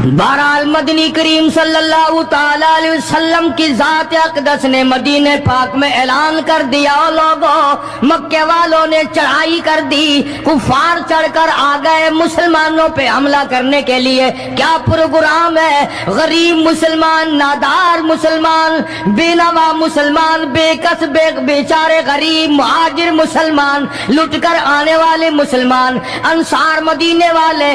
بہرحال مدنی کریم صلی اللہ تعالی علیہ وسلم کی ذات اقدس نے مدینہ پاک میں اعلان کر دیا، لوگوں مکے والوں نے چڑھائی کر دی، کفار چڑھ کر آ گئے مسلمانوں پہ حملہ کرنے کے لیے۔ کیا پروگرام ہے؟ غریب مسلمان، نادار مسلمان، بے نوا مسلمان، بے کس بے بیچارے غریب مہاجر مسلمان، لٹ کر آنے والے مسلمان، انصار مدینے والے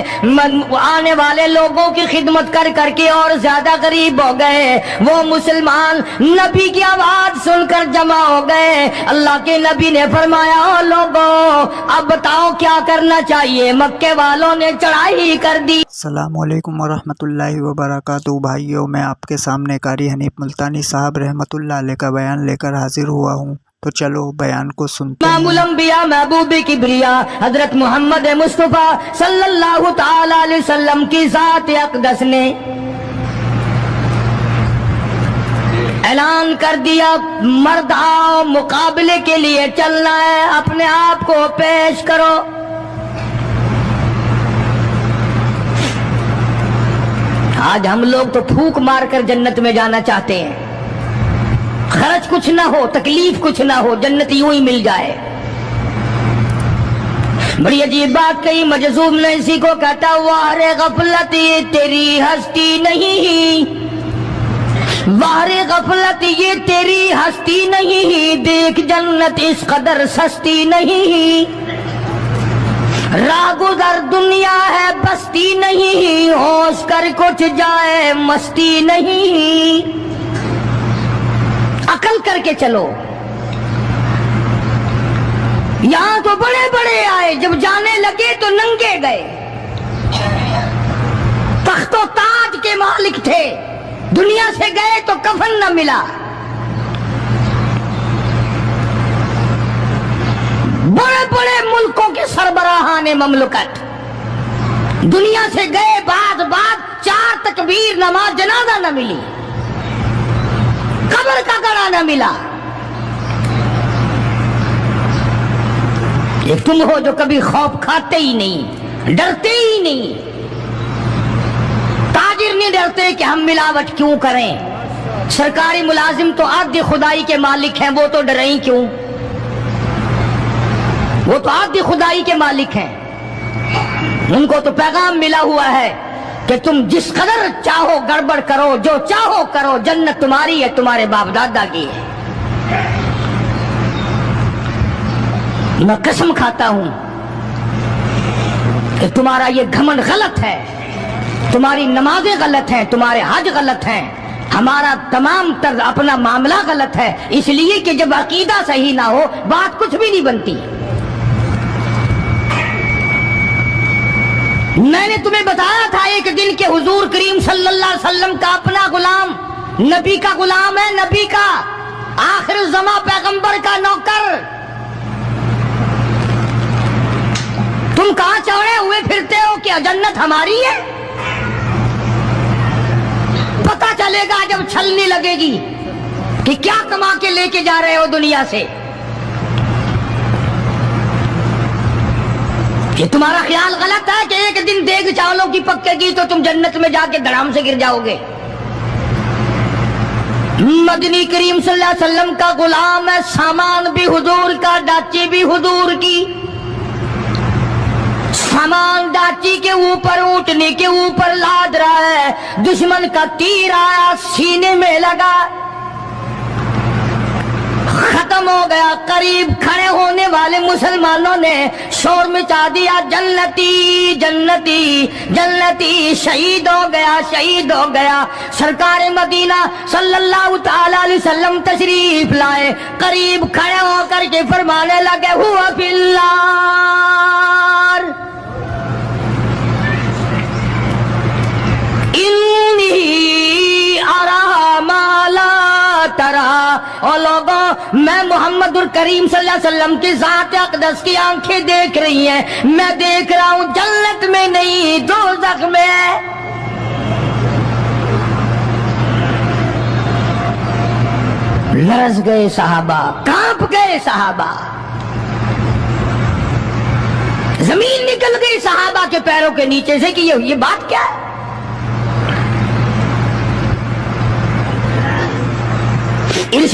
آنے والے لوگوں کی خدمت کر کر کے اور زیادہ غریب ہو گئے۔ وہ مسلمان نبی کی آواز سن کر جمع ہو گئے۔ اللہ کے نبی نے فرمایا، او لوگوں اب بتاؤ کیا کرنا چاہیے؟ مکے والوں نے چڑھائی کر دی۔ السلام علیکم ورحمۃ اللہ وبرکاتہ۔ بھائیوں، میں آپ کے سامنے قاری حنیف ملتانی صاحب رحمۃ اللہ علیہ کا بیان لے کر حاضر ہوا ہوں، تو چلو بیان کو سنتے ہیں۔ امام الانبیاء محبوب کبریا حضرت محمد مصطفیٰ صلی اللہ تعالی علیہ وسلم کی ذات اقدس نے اعلان کر دیا، مرد آؤ مقابلے کے لیے چلنا ہے، اپنے آپ کو پیش کرو۔ آج ہم لوگ تو پھونک مار کر جنت میں جانا چاہتے ہیں، خرچ کچھ نہ ہو، تکلیف کچھ نہ ہو، جنت یوں ہی مل جائے۔ بڑی عجیب بات کہی مجذوب نے اسی کو کہتا، واہ غفلت یہ تیری ہستی نہیں، واہ غفلت یہ تیری ہستی نہیں، دیکھ جنت اس قدر سستی نہیں، راہ گزر دنیا ہے بستی نہیں، ہوش کر کچھ جائے مستی نہیں، عقل کر کے چلو۔ یہاں تو بڑے بڑے آئے، جب جانے لگے تو ننگے گئے، تخت و تاج کے مالک تھے، دنیا سے گئے تو کفن نہ ملا۔ بڑے بڑے ملکوں کے سربراہان مملکت دنیا سے گئے، بعد 4 تکبیر نماز جنازہ نہ ملی، قبر کا گڑا نہ ملا۔ ایک تم ہو جو کبھی خوف کھاتے ہی نہیں، ڈرتے ہی نہیں۔ تاجر نہیں ڈرتے کہ ہم ملاوٹ کیوں کریں، سرکاری ملازم تو آدھی خدائی کے مالک ہیں، وہ تو ڈریں ہی کیوں، وہ تو آدھی خدائی کے مالک ہیں، ان کو تو پیغام ملا ہوا ہے کہ تم جس قدر چاہو گڑبڑ کرو، جو چاہو کرو، جنت تمہاری ہے، تمہارے باپ دادا کی ہے۔ میں قسم کھاتا ہوں کہ تمہارا یہ گھمنڈ غلط ہے، تمہاری نمازیں غلط ہیں، تمہارے حج غلط ہیں، ہمارا تمام طرز اپنا معاملہ غلط ہے، اس لیے کہ جب عقیدہ صحیح نہ ہو بات کچھ بھی نہیں بنتی۔ میں نے تمہیں بتایا تھا ایک دن کہ حضور کریم صلی اللہ علیہ وسلم کا اپنا غلام، نبی کا غلام ہے، نبی کا آخر الزماں پیغمبر کا نوکر۔ تم کہاں چڑھے ہوئے پھرتے ہو کہ جنت ہماری ہے؟ پتہ چلے گا جب چھلنے لگے گی کہ کیا کما کے لے کے جا رہے ہو دنیا سے۔ کہ تمہارا خیال غلط ہے کہ ایک دن دیگ چاولوں کی پکے گی تو تم جنت میں جا کے دھڑام سے گر جاؤ گے۔ مدنی کریم صلی اللہ علیہ وسلم کا غلام ہے، سامان بھی حضور کا، ڈاچی بھی حضور کی۔ سامان ڈاچی کے اوپر، اونٹنی کے اوپر لاد رہا ہے، دشمن کا تیر آیا سینے میں لگا، ختم ہو گیا۔ قریب کھڑے ہونے والے مسلمانوں نے شور مچا دیا، جنتی جنتی جنتی، شہید ہو گیا شہید ہو گیا۔ سرکار مدینہ صلی اللہ تعالی علیہ وسلم تشریف لائے، قریب کھڑے ہو کر کے فرمانے لگے، ہوا فی النار انی ارا ما لا ترا۔ اور لوگوں، میں محمد الکریم صلی اللہ علیہ وسلم کی ذات اقدس کی آنکھیں دیکھ رہی ہیں، میں دیکھ رہا ہوں جنت میں نہیں دوزخ میں ہے۔ لرز گئے صحابہ، کانپ گئے صحابہ، زمین نکل گئی صحابہ کے پیروں کے نیچے سے کہ یہ بات کیا ہے؟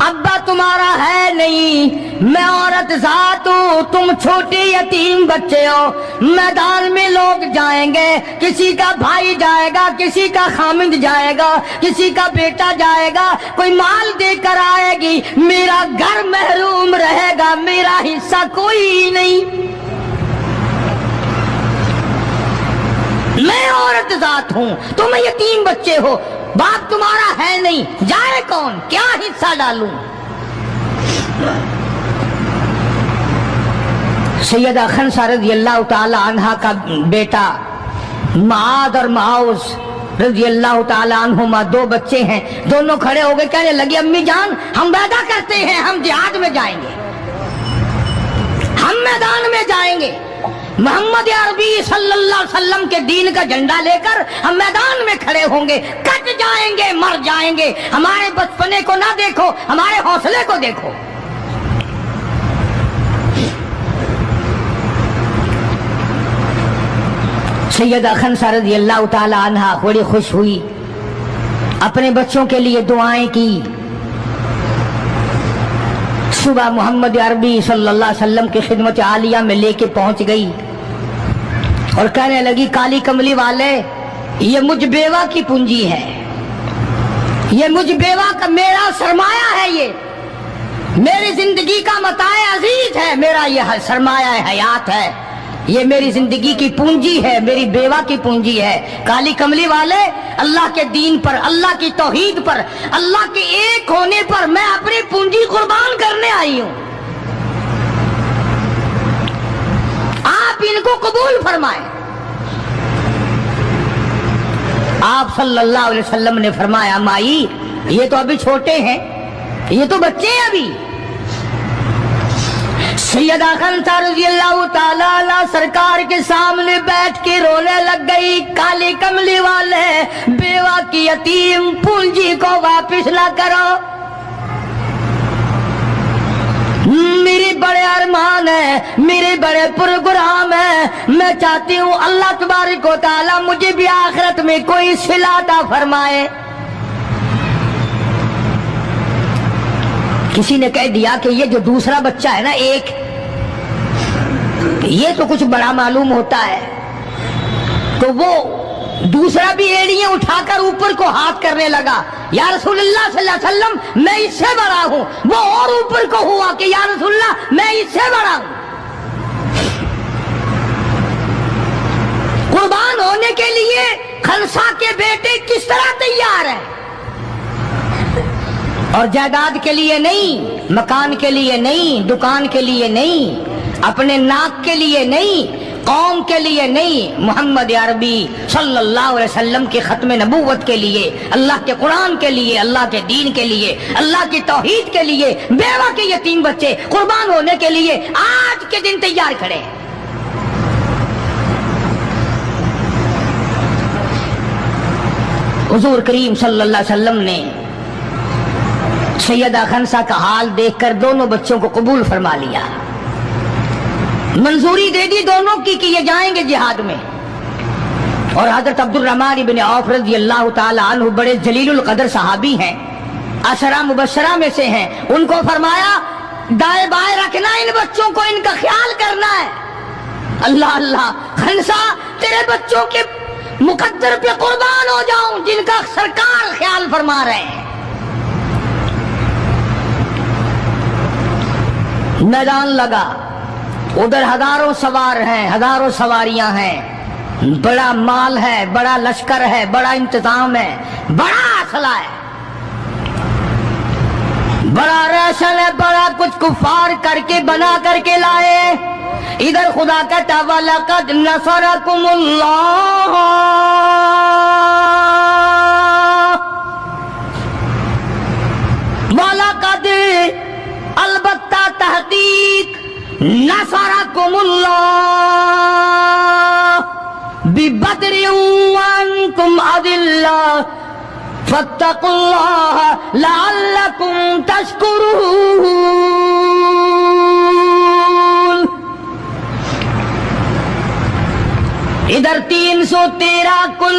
ابا تمہارا ہے نہیں، میں عورت ذات ہوں، تم چھوٹے یتیم بچے ہو، میدان میں لوگ جائیں گے، کسی کا بھائی جائے گا، کسی کا خامند جائے گا، کسی کا بیٹا جائے گا، کوئی مال دے کر آئے گی، میرا گھر محروم رہے گا، میرا حصہ کوئی نہیں۔ میں عورت ذات ہوں، تم یتیم بچے ہو، باپ تمہارا ہے نہیں، جائے کون، کیا حصہ ڈالوں؟ سیدہ خنسہ رضی اللہ تعالی عنہا کا بیٹا معاذ اور معاوذ رضی اللہ تعالی عنہما دو بچے ہیں، دونوں کھڑے ہو گئے، کہنے لگے امی جان ہم وعدہ کرتے ہیں ہم جہاد میں جائیں گے، ہم میدان میں جائیں گے، محمد عربی صلی اللہ علیہ وسلم کے دین کا جھنڈا لے کر ہم میدان میں کھڑے ہوں گے، کٹ جائیں گے، مر جائیں گے، ہمارے بچپنے کو نہ دیکھو، ہمارے حوصلے کو دیکھو۔ سیدہ خنسہ رضی اللہ تعالی عنہا بڑی خوش ہوئی، اپنے بچوں کے لیے دعائیں کی۔ صبح محمد عربی صلی اللہ علیہ وسلم کی خدمت عالیہ میں لے کے پہنچ گئی اور کہنے لگی کالی کملی والے، یہ مجھ بیوہ کی پونجی ہے، یہ مجھ بیوہ کا میرا سرمایہ ہے، یہ میری زندگی کا متاع عزیز ہے، میرا یہ سرمایہ حیات ہے، یہ میری زندگی کی پونجی ہے، میری بیوہ کی پونجی ہے۔ کالی کملی والے، اللہ کے دین پر، اللہ کی توحید پر، اللہ کے ایک ہونے پر میں اپنی پونجی قربان کرنے آئی ہوں، آپ ان کو قبول فرمائیں۔ آپ صلی اللہ علیہ وسلم نے فرمایا مائی یہ تو ابھی چھوٹے ہیں، یہ تو بچے ہیں ابھی۔ سیدہ خنسہ رضی اللہ تعالیٰ عنہ سرکار کے سامنے بیٹھ کے رونے لگ گئی، کالی کملی والے بیوہ کی یتیم پونجی کو واپس نہ کرو، میری بڑے ارمان ہے، میرے بڑے پروگرام ہے، میں چاہتی ہوں اللہ تبارک و تعالیٰ مجھے بھی آخرت میں کوئی صلہ عطا فرمائے۔ کسی نے کہہ دیا کہ یہ جو دوسرا بچہ ہے نا ایک، یہ تو کچھ بڑا معلوم ہوتا ہے، تو وہ دوسرا بھی ایڑیاں اٹھا کر اوپر کو ہاتھ کرنے لگا، یا رسول اللہ صلی اللہ علیہ وسلم میں اس سے بڑا ہوں، وہ اور اوپر کو ہوا کہ یا رسول اللہ میں اس سے بڑا ہوں۔ قربان ہونے کے لیے خنسہ کے بیٹے کس طرح تیار ہیں، اور جائیداد کے لیے نہیں، مکان کے لیے نہیں، دکان کے لیے نہیں، اپنے ناک کے لیے نہیں، قوم کے لیے نہیں، محمد عربی صلی اللہ علیہ وسلم کے ختم نبوت کے لیے، اللہ کے قرآن کے لیے، اللہ کے دین کے لیے، اللہ کی توحید کے لیے، بیوہ کے یتیم بچے قربان ہونے کے لیے آج کے دن تیار کھڑے۔ حضور کریم صلی اللہ علیہ وسلم نے سیدہ خنسہ کا حال دیکھ کر دونوں بچوں کو قبول فرما لیا، منظوری دے دی دونوں کی کہ یہ جائیں گے جہاد میں۔ اور حضرت عبد الرحمن بن عوف رضی اللہ تعالی عنہ بڑے جلیل القدر صحابی ہیں، عشرہ مبشرہ میں سے ہیں، ان کو فرمایا دائیں بائیں رکھنا ان بچوں کو، ان کا خیال کرنا ہے۔ اللہ اللہ، خنسہ تیرے بچوں کے مقدر پہ قربان ہو جاؤں جن کا سرکار خیال فرما رہے ہیں۔ میدان لگا، ادھر ہزاروں سوار ہیں، ہزاروں سواریاں ہیں، بڑا مال ہے، بڑا لشکر ہے، بڑا انتظام ہے، بڑا اسلحہ ہے، بڑا ریشن ہے، بڑا کچھ کفار کر کے بنا کر کے لائے۔ ادھر خدا کہتا وَلَقَدْ نَصَرَكُمُ اللَّهُ، وَلَقَدْ البتہ تحقیق نصرکم اللہ ببدر وانتم اذلہ فاتقوا اللہ لعلکم تشکرون۔ ادھر 313 کل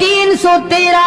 313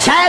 6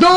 2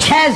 6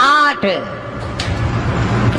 8,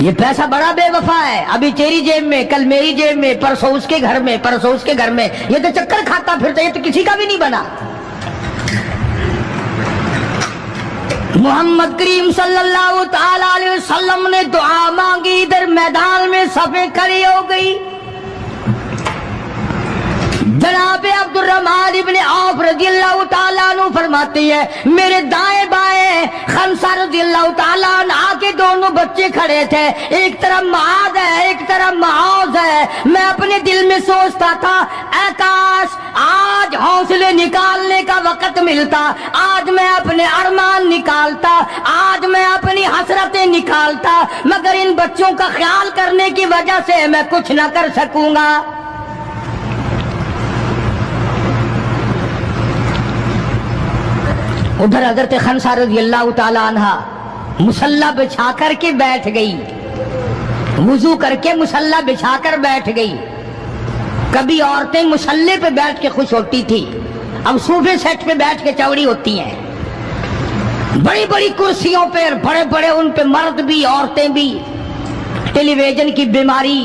یہ پیسہ بڑا بے وفا ہے، ابھی تیری جیب میں، کل میری جیب میں، پرسوں اس کے گھر میں، پرسوں اس کے گھر میں، یہ تو چکر کھاتا پھرتا، یہ تو کسی کا بھی نہیں بنا۔ محمد کریم صلی اللہ تعالی علیہ وسلم نے دعا مانگی، ادھر میدان میں صفیں کھڑی ہو گئی۔ جناب عبد الرحمن ابن عوف رضی اللہ تعالیٰ عنہ فرماتی ہے میرے دائیں بائیں خنسہ رضی اللہ تعالیٰ عنہ کے دونوں بچے کھڑے تھے، ایک طرف معاذ ہے ایک طرف معوذ ہے۔ میں اپنے دل میں سوچتا تھا اے کاش آج حوصلے نکالنے کا وقت ملتا، آج میں اپنے ارمان نکالتا، آج میں اپنی حسرتیں نکالتا، مگر ان بچوں کا خیال کرنے کی وجہ سے میں کچھ نہ کر سکوں گا۔ ادھر حضرت خنسہ رضی اللہ تعالیٰ عنہ مصلی بچھا کر کے بیٹھ گئی، وضو کر کے مصلی بچھا کر بیٹھ گئی۔ کبھی عورتیں مصلی پہ بیٹھ کے خوش ہوتی تھی، اب صوفے سیٹ پہ بیٹھ کے چوڑی ہوتی ہیں، بڑی بڑی کرسیوں پہ، بڑے بڑے ان پہ مرد بھی عورتیں بھی، ٹیلی ویژن کی بیماری،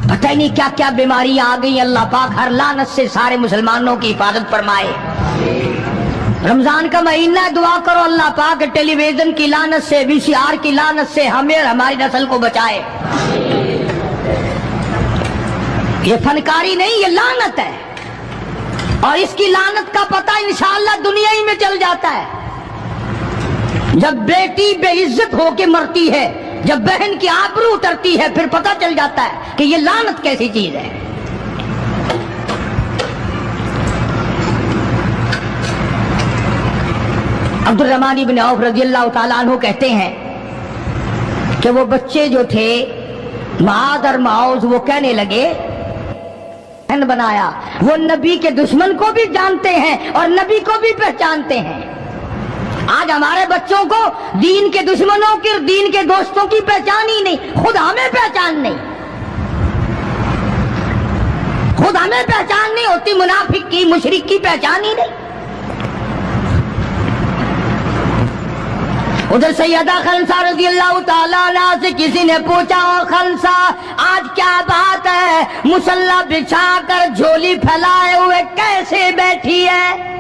پتہ ہی نہیں کیا کیا بیماری آ گئی۔ اللہ پاک ہر لعنت سے سارے مسلمانوں کی حفاظت فرمائے۔ رمضان کا مہینہ ہے، دعا کرو اللہ پاک ٹیلی ویژن کی لعنت سے، وی سی آر کی لعنت سے ہمیں اور ہماری نسل کو بچائے۔ یہ فنکاری نہیں، یہ لعنت ہے، اور اس کی لعنت کا پتہ انشاءاللہ دنیا ہی میں چل جاتا ہے۔ جب بیٹی بے عزت ہو کے مرتی ہے، جب بہن کی آبرو اترتی ہے، پھر پتہ چل جاتا ہے کہ یہ لعنت کیسی چیز ہے۔ عبد الرحمن بن عوف رضی اللہ تعالیٰ عنہ کہتے ہیں کہ وہ بچے جو تھے معاذ اور معوذ، وہ کہنے لگے بنایا، وہ نبی کے دشمن کو بھی جانتے ہیں اور نبی کو بھی پہچانتے ہیں۔ آج ہمارے بچوں کو دین کے دشمنوں کی اور دین کے دوستوں کی پہچان ہی نہیں، خود ہمیں پہچان نہیں، خود ہمیں پہچان نہیں ہوتی، منافق کی مشرک کی پہچان ہی نہیں۔ ادھر سیدہ خنسہ رضی اللہ تعالیٰ عنہ سے کسی نے پوچھا خنسہ آج کیا بات ہے، مصلی بچھا کر جھولی پھیلائے ہوئے کیسے بیٹھی ہے؟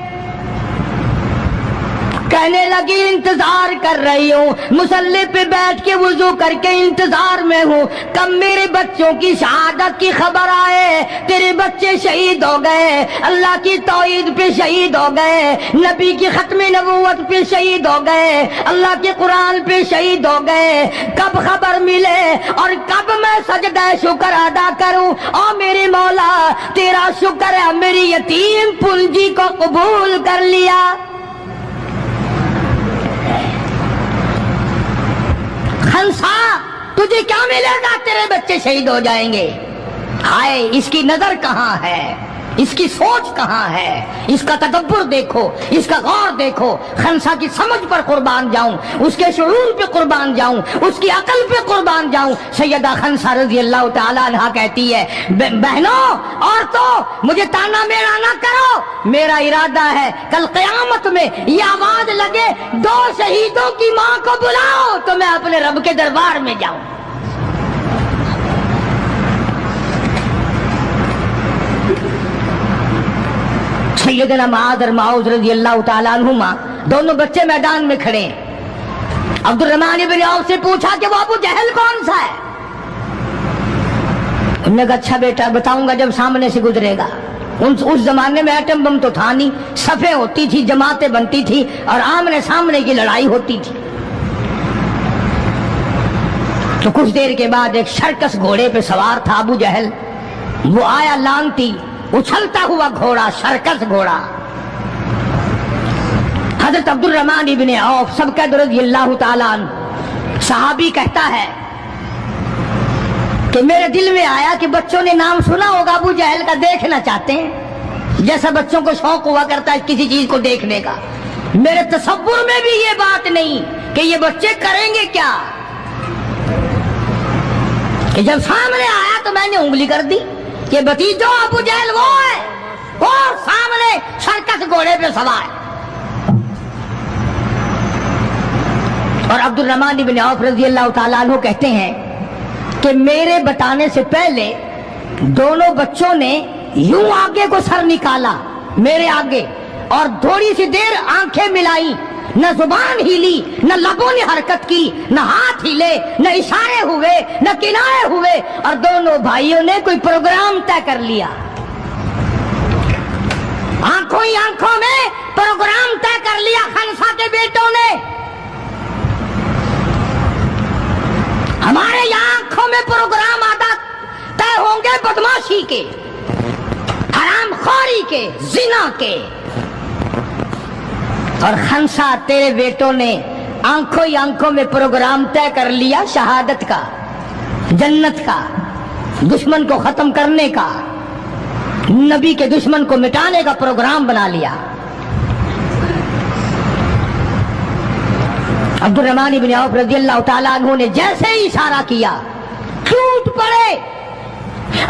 کہنے لگی انتظار کر رہی ہوں، مصلی پہ بیٹھ کے وضو کر کے انتظار میں ہوں، کب میرے بچوں کی شہادت کی خبر آئے، تیرے بچے شہید ہو گئے، اللہ کی توحید پہ شہید ہو گئے، نبی کی ختم نبوت پہ شہید ہو گئے، اللہ کے قرآن پہ شہید ہو گئے، کب خبر ملے اور کب میں سجدہ شکر ادا کروں۔ او میرے مولا تیرا شکر ہے میری یتیم پنجی کو قبول کر لیا۔ خنسا تجھے کیا ملے گا، تیرے بچے شہید ہو جائیں گے۔ ہائے اس کی نظر کہاں ہے، اس کی سوچ کہاں ہے، اس کا تدبر دیکھو، اس کا غور دیکھو۔ خنسا کی سمجھ پر قربان جاؤں، اس کے شعور پہ قربان جاؤں، اس کی عقل پہ قربان جاؤں۔ سیدہ خنسا رضی اللہ تعالیٰ عنہ کہتی ہے بہنوں عورتوں مجھے تانا میرا نہ کرو، میرا ارادہ ہے کل قیامت میں یہ آواز لگے 2 شہیدوں کی ماں کو بلاؤ تو میں اپنے رب کے دربار میں جاؤں۔ سیدنا معاذ اور معوذ رضی اللہ تعالیٰ عنہما دونوں بچے میدان میں کھڑے ہیں۔ عبد الرحمن بن عوف سے پوچھا کہ وہ ابو جہل کون سا ہے؟ انہوں نے کہا اچھا بیٹا بتاؤں گا جب سامنے سے گزرے گا۔ اس زمانے میں ایٹم بم تو تھا نہیں، صفیں ہوتی تھی، جماعتیں بنتی تھی اور آمنے سامنے کی لڑائی ہوتی تھی۔ تو کچھ دیر کے بعد ایک شرکس گھوڑے پہ سوار تھا ابو جہل، وہ آیا لانتی اچھلتا ہوا گھوڑا، شرکس گھوڑا۔ حضرت عبد الرحمن ابن عوف سب کا رضی اللہ تعالیٰ عنہ صحابی کہتا ہے کہ میرے دل میں آیا کہ بچوں نے نام سنا ہوگا ابو جہل کا، دیکھنا چاہتے ہیں، جیسا بچوں کو شوق ہوا کرتا ہے کسی چیز کو دیکھنے کا۔ میرے تصور میں بھی یہ بات نہیں کہ یہ بچے کریں گے کیا، کہ جب سامنے آیا تو میں نے انگلی کر دی کہ بھتیجو ابو جہل وہ ہے، وہ سامنے شرکس گھوڑے پہ سوار۔ اور عبدالرحمن بن عوف رضی اللہ تعالیٰ عنہ کہتے ہیں کہ میرے بتانے سے پہلے دونوں بچوں نے یوں آگے کو سر نکالا میرے آگے اور تھوڑی سی دیر آنکھیں ملائی، نہ زبان ہلی، نہ لبوں نے حرکت کی، نہ ہاتھ ہلے، نہ اشارے ہوئے، نہ کنارے ہوئے، اور دونوں بھائیوں نے کوئی پروگرام طے کر لیا۔ آنکھوں ہی آنکھوں میں پروگرام طے کر لیا خنسا کے بیٹوں نے۔ ہمارے یہاں آنکھوں میں پروگرام آدھا طے ہوں گے بدماشی کے، حرام خوری کے، زنا کے، اور خنسا تیرے بیٹوں نے آنکھوں ہی آنکھوں میں پروگرام طے کر لیا شہادت کا، جنت کا، دشمن کو ختم کرنے کا، نبی کے دشمن کو مٹانے کا پروگرام بنا لیا۔ عبدالرحمن بن عوف رضی اللہ تعالیٰ عنہ نے جیسے ہی اشارہ کیا ٹوٹ پڑے۔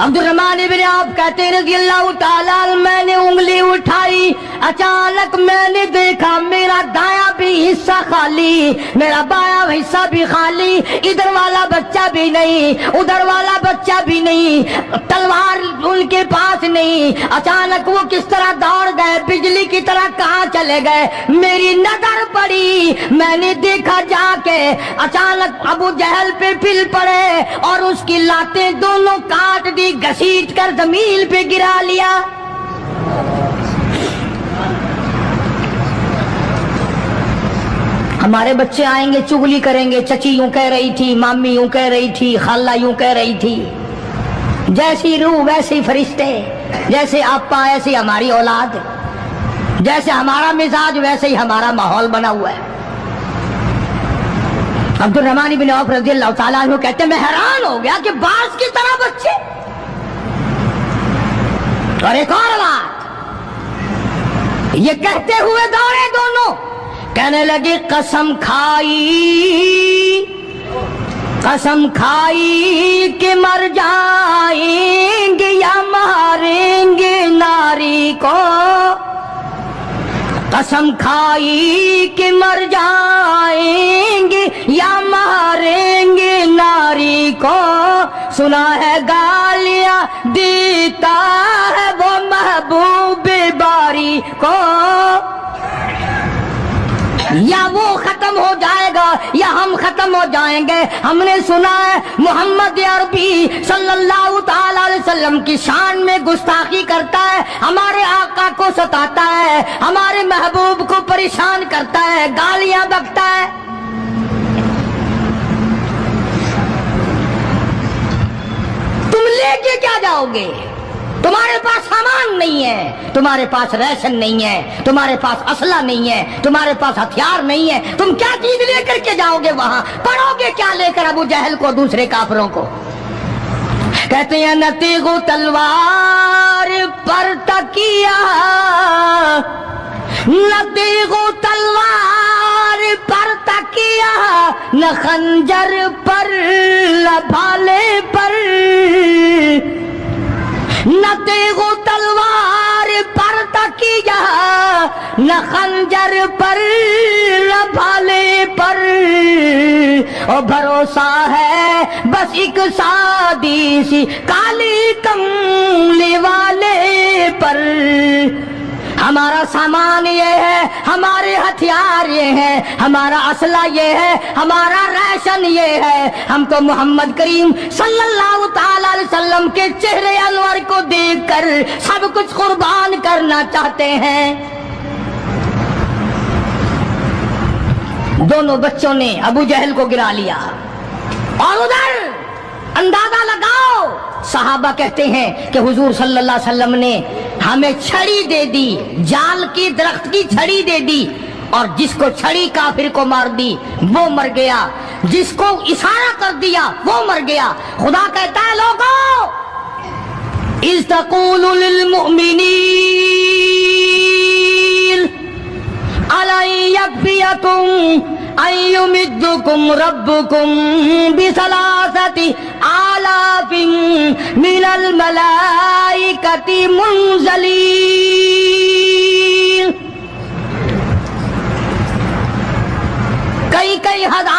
عبدالرحمن بن عوف کہتے ہیں رضی اللہ تعالیٰ عنہ میں نے انگلی اٹھائی، اچانک میں نے دیکھا میرا دایاں بھی حصہ خالی، میرا بایاں حصہ بھی خالی، ادھر والا بچہ بھی نہیں، ادھر والا بچہ بھی نہیں، تلوار ان کے پاس نہیں۔ اچانک وہ کس طرح دوڑ گئے، بجلی کی طرح کہاں چلے گئے، میری نظر پڑی، میں نے دیکھا جا کے اچانک ابو جہل پہ پھل پڑے اور اس کی لاتیں دونوں کاٹ دی، گھسیٹ کر زمین پہ گرا لیا۔ ہمارے بچے آئیں گے چغلی کریں گے، چچی یوں کہہ رہی تھی، مامی یوں کہہ رہی تھی، خالہ یوں کہہ رہی تھی، جیسی روح ویسے فرشتے، جیسے آپا ایسی ہماری اولاد، جیسے ہمارا مزاج ویسے ہی ہمارا ماحول بنا ہوا ہے۔ عبدالرحمن بن عوف رضی اللہ تعالیٰ عنہ کہتے ہیں میں حیران ہو گیا کہ باز کی طرح بچے۔ اور ایک اور بات، یہ کہتے ہوئے دوڑے دونوں، کہنے لگے قسم کھائی کہ مر جائیں گے یا ماریں گے ناری کو، قسم کھائی کہ مر جائیں گے یا ماریں گے ناری کو، سنا ہے گالیاں دیتا ہے وہ محبوب باری کو، یا وہ ختم ہو جائے گا یا ہم ختم ہو جائیں گے۔ ہم نے سنا ہے محمد عربی صلی اللہ تعالی علیہ وسلم کی شان میں گستاخی کرتا ہے، ہمارے آقا کو ستاتا ہے، ہمارے محبوب کو پریشان کرتا ہے، گالیاں بکتا ہے۔ تم لے کے کیا جاؤ گے؟ تمہارے پاس سامان نہیں ہے، تمہارے پاس ریشن نہیں ہے، تمہارے پاس اسلحہ نہیں ہے، تمہارے پاس ہتھیار نہیں ہے، تم کیا چیز لے کر کے جاؤ گے وہاں؟ پڑھو گے کیا لے کر ابو جہل کو، دوسرے کافروں کو؟ کہتے ہیں نہ تیغ و تلوار پر تکیہ، نہ تیغ و تلوار پر تکیہ، نہ خنجر پر نہ بھالے پر، نہ تیغ و تلوار پر تکیہ، نہ خنجر پر نہ بھالے پر، اور بھروسہ ہے بس ایک سادی سی کالی کملی والے پر۔ ہمارا سامان یہ ہے، ہمارے ہتھیار یہ ہیں، ہمارا اسلحہ یہ ہے، ہمارا ریشن یہ ہے، ہم تو محمد کریم صلی اللہ تعالی علیہ وسلم کے چہرے انور کو دیکھ کر سب کچھ قربان کرنا چاہتے ہیں۔ دونوں بچوں نے ابو جہل کو گرا لیا، اور ادھر اندازہ لگاؤ، صحابہ کہتے ہیں کہ حضور صلی اللہ علیہ وسلم نے ہمیں چھڑی دے دی، جال کی درخت کی چھڑی دے دی، اور جس کو چھڑی کافر کو مار دی وہ مر گیا، جس کو اشارہ کر دیا وہ مر گیا۔ خدا کہتا ہے لوگوں، اذ تقول للمؤمنین أَلَنْ يَكْفِيَكُمْ أَنْ يُمِدَّكُمْ رَبُّكُمْ بِثَلَاثَةِ آلَافٍ مِنَ الْمَلَائِكَةِ مُنْزَلِينَ، کئی ہزار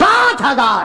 5000।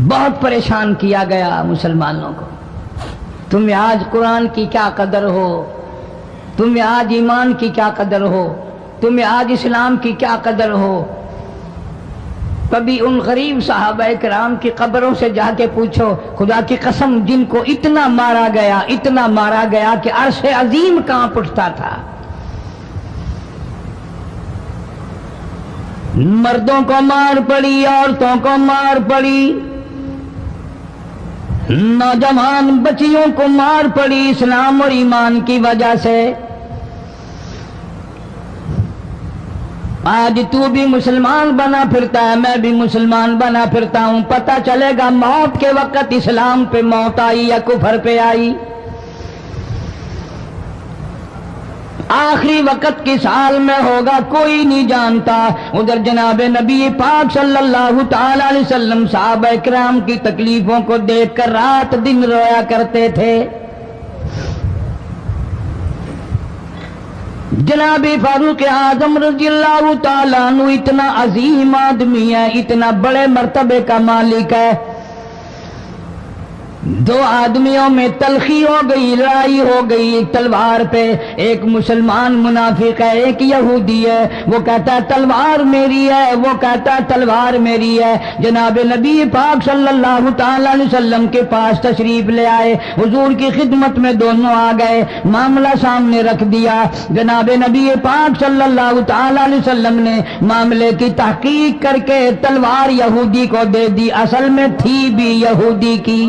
بہت پریشان کیا گیا مسلمانوں کو. تمہیں آج قرآن کی کیا قدر ہو، تمہیں آج ایمان کی کیا قدر ہو، تمہیں آج اسلام کی کیا قدر ہو. کبھی ان غریب صحابہ کرام کی قبروں سے جا کے پوچھو، خدا کی قسم جن کو اتنا مارا گیا کہ عرش عظیم کانپ اٹھتا تھا. مردوں کو مار پڑی، عورتوں کو مار پڑی، نوجوان بچیوں کو مار پڑی اسلام اور ایمان کی وجہ سے. آج تو بھی مسلمان بنا پھرتا ہے، میں بھی مسلمان بنا پھرتا ہوں. پتہ چلے گا موت کے وقت اسلام پہ موت آئی یا کفر پہ آئی. آخری وقت کس حال میں ہوگا کوئی نہیں جانتا. ادھر جناب نبی پاک صلی اللہ تعالی علیہ وسلم صحابہ کرام کی تکلیفوں کو دیکھ کر رات دن رویا کرتے تھے. جناب فاروق اعظم رضی اللہ تعالیٰ عنہ اتنا عظیم آدمی ہے، اتنا بڑے مرتبے کا مالک ہے. دو آدمیوں میں تلخی ہو گئی، لڑائی ہو گئی ایک تلوار پہ. ایک مسلمان منافق ہے، ایک یہودی ہے. وہ کہتا ہے تلوار میری ہے، وہ کہتا ہے تلوار میری ہے. جناب نبی پاک صلی اللہ تعالی علیہ وسلم کے پاس تشریف لے آئے، حضور کی خدمت میں دونوں آ گئے، معاملہ سامنے رکھ دیا. جناب نبی پاک صلی اللہ تعالی علیہ وسلم نے معاملے کی تحقیق کر کے تلوار یہودی کو دے دی. اصل میں تھی بھی یہودی کی.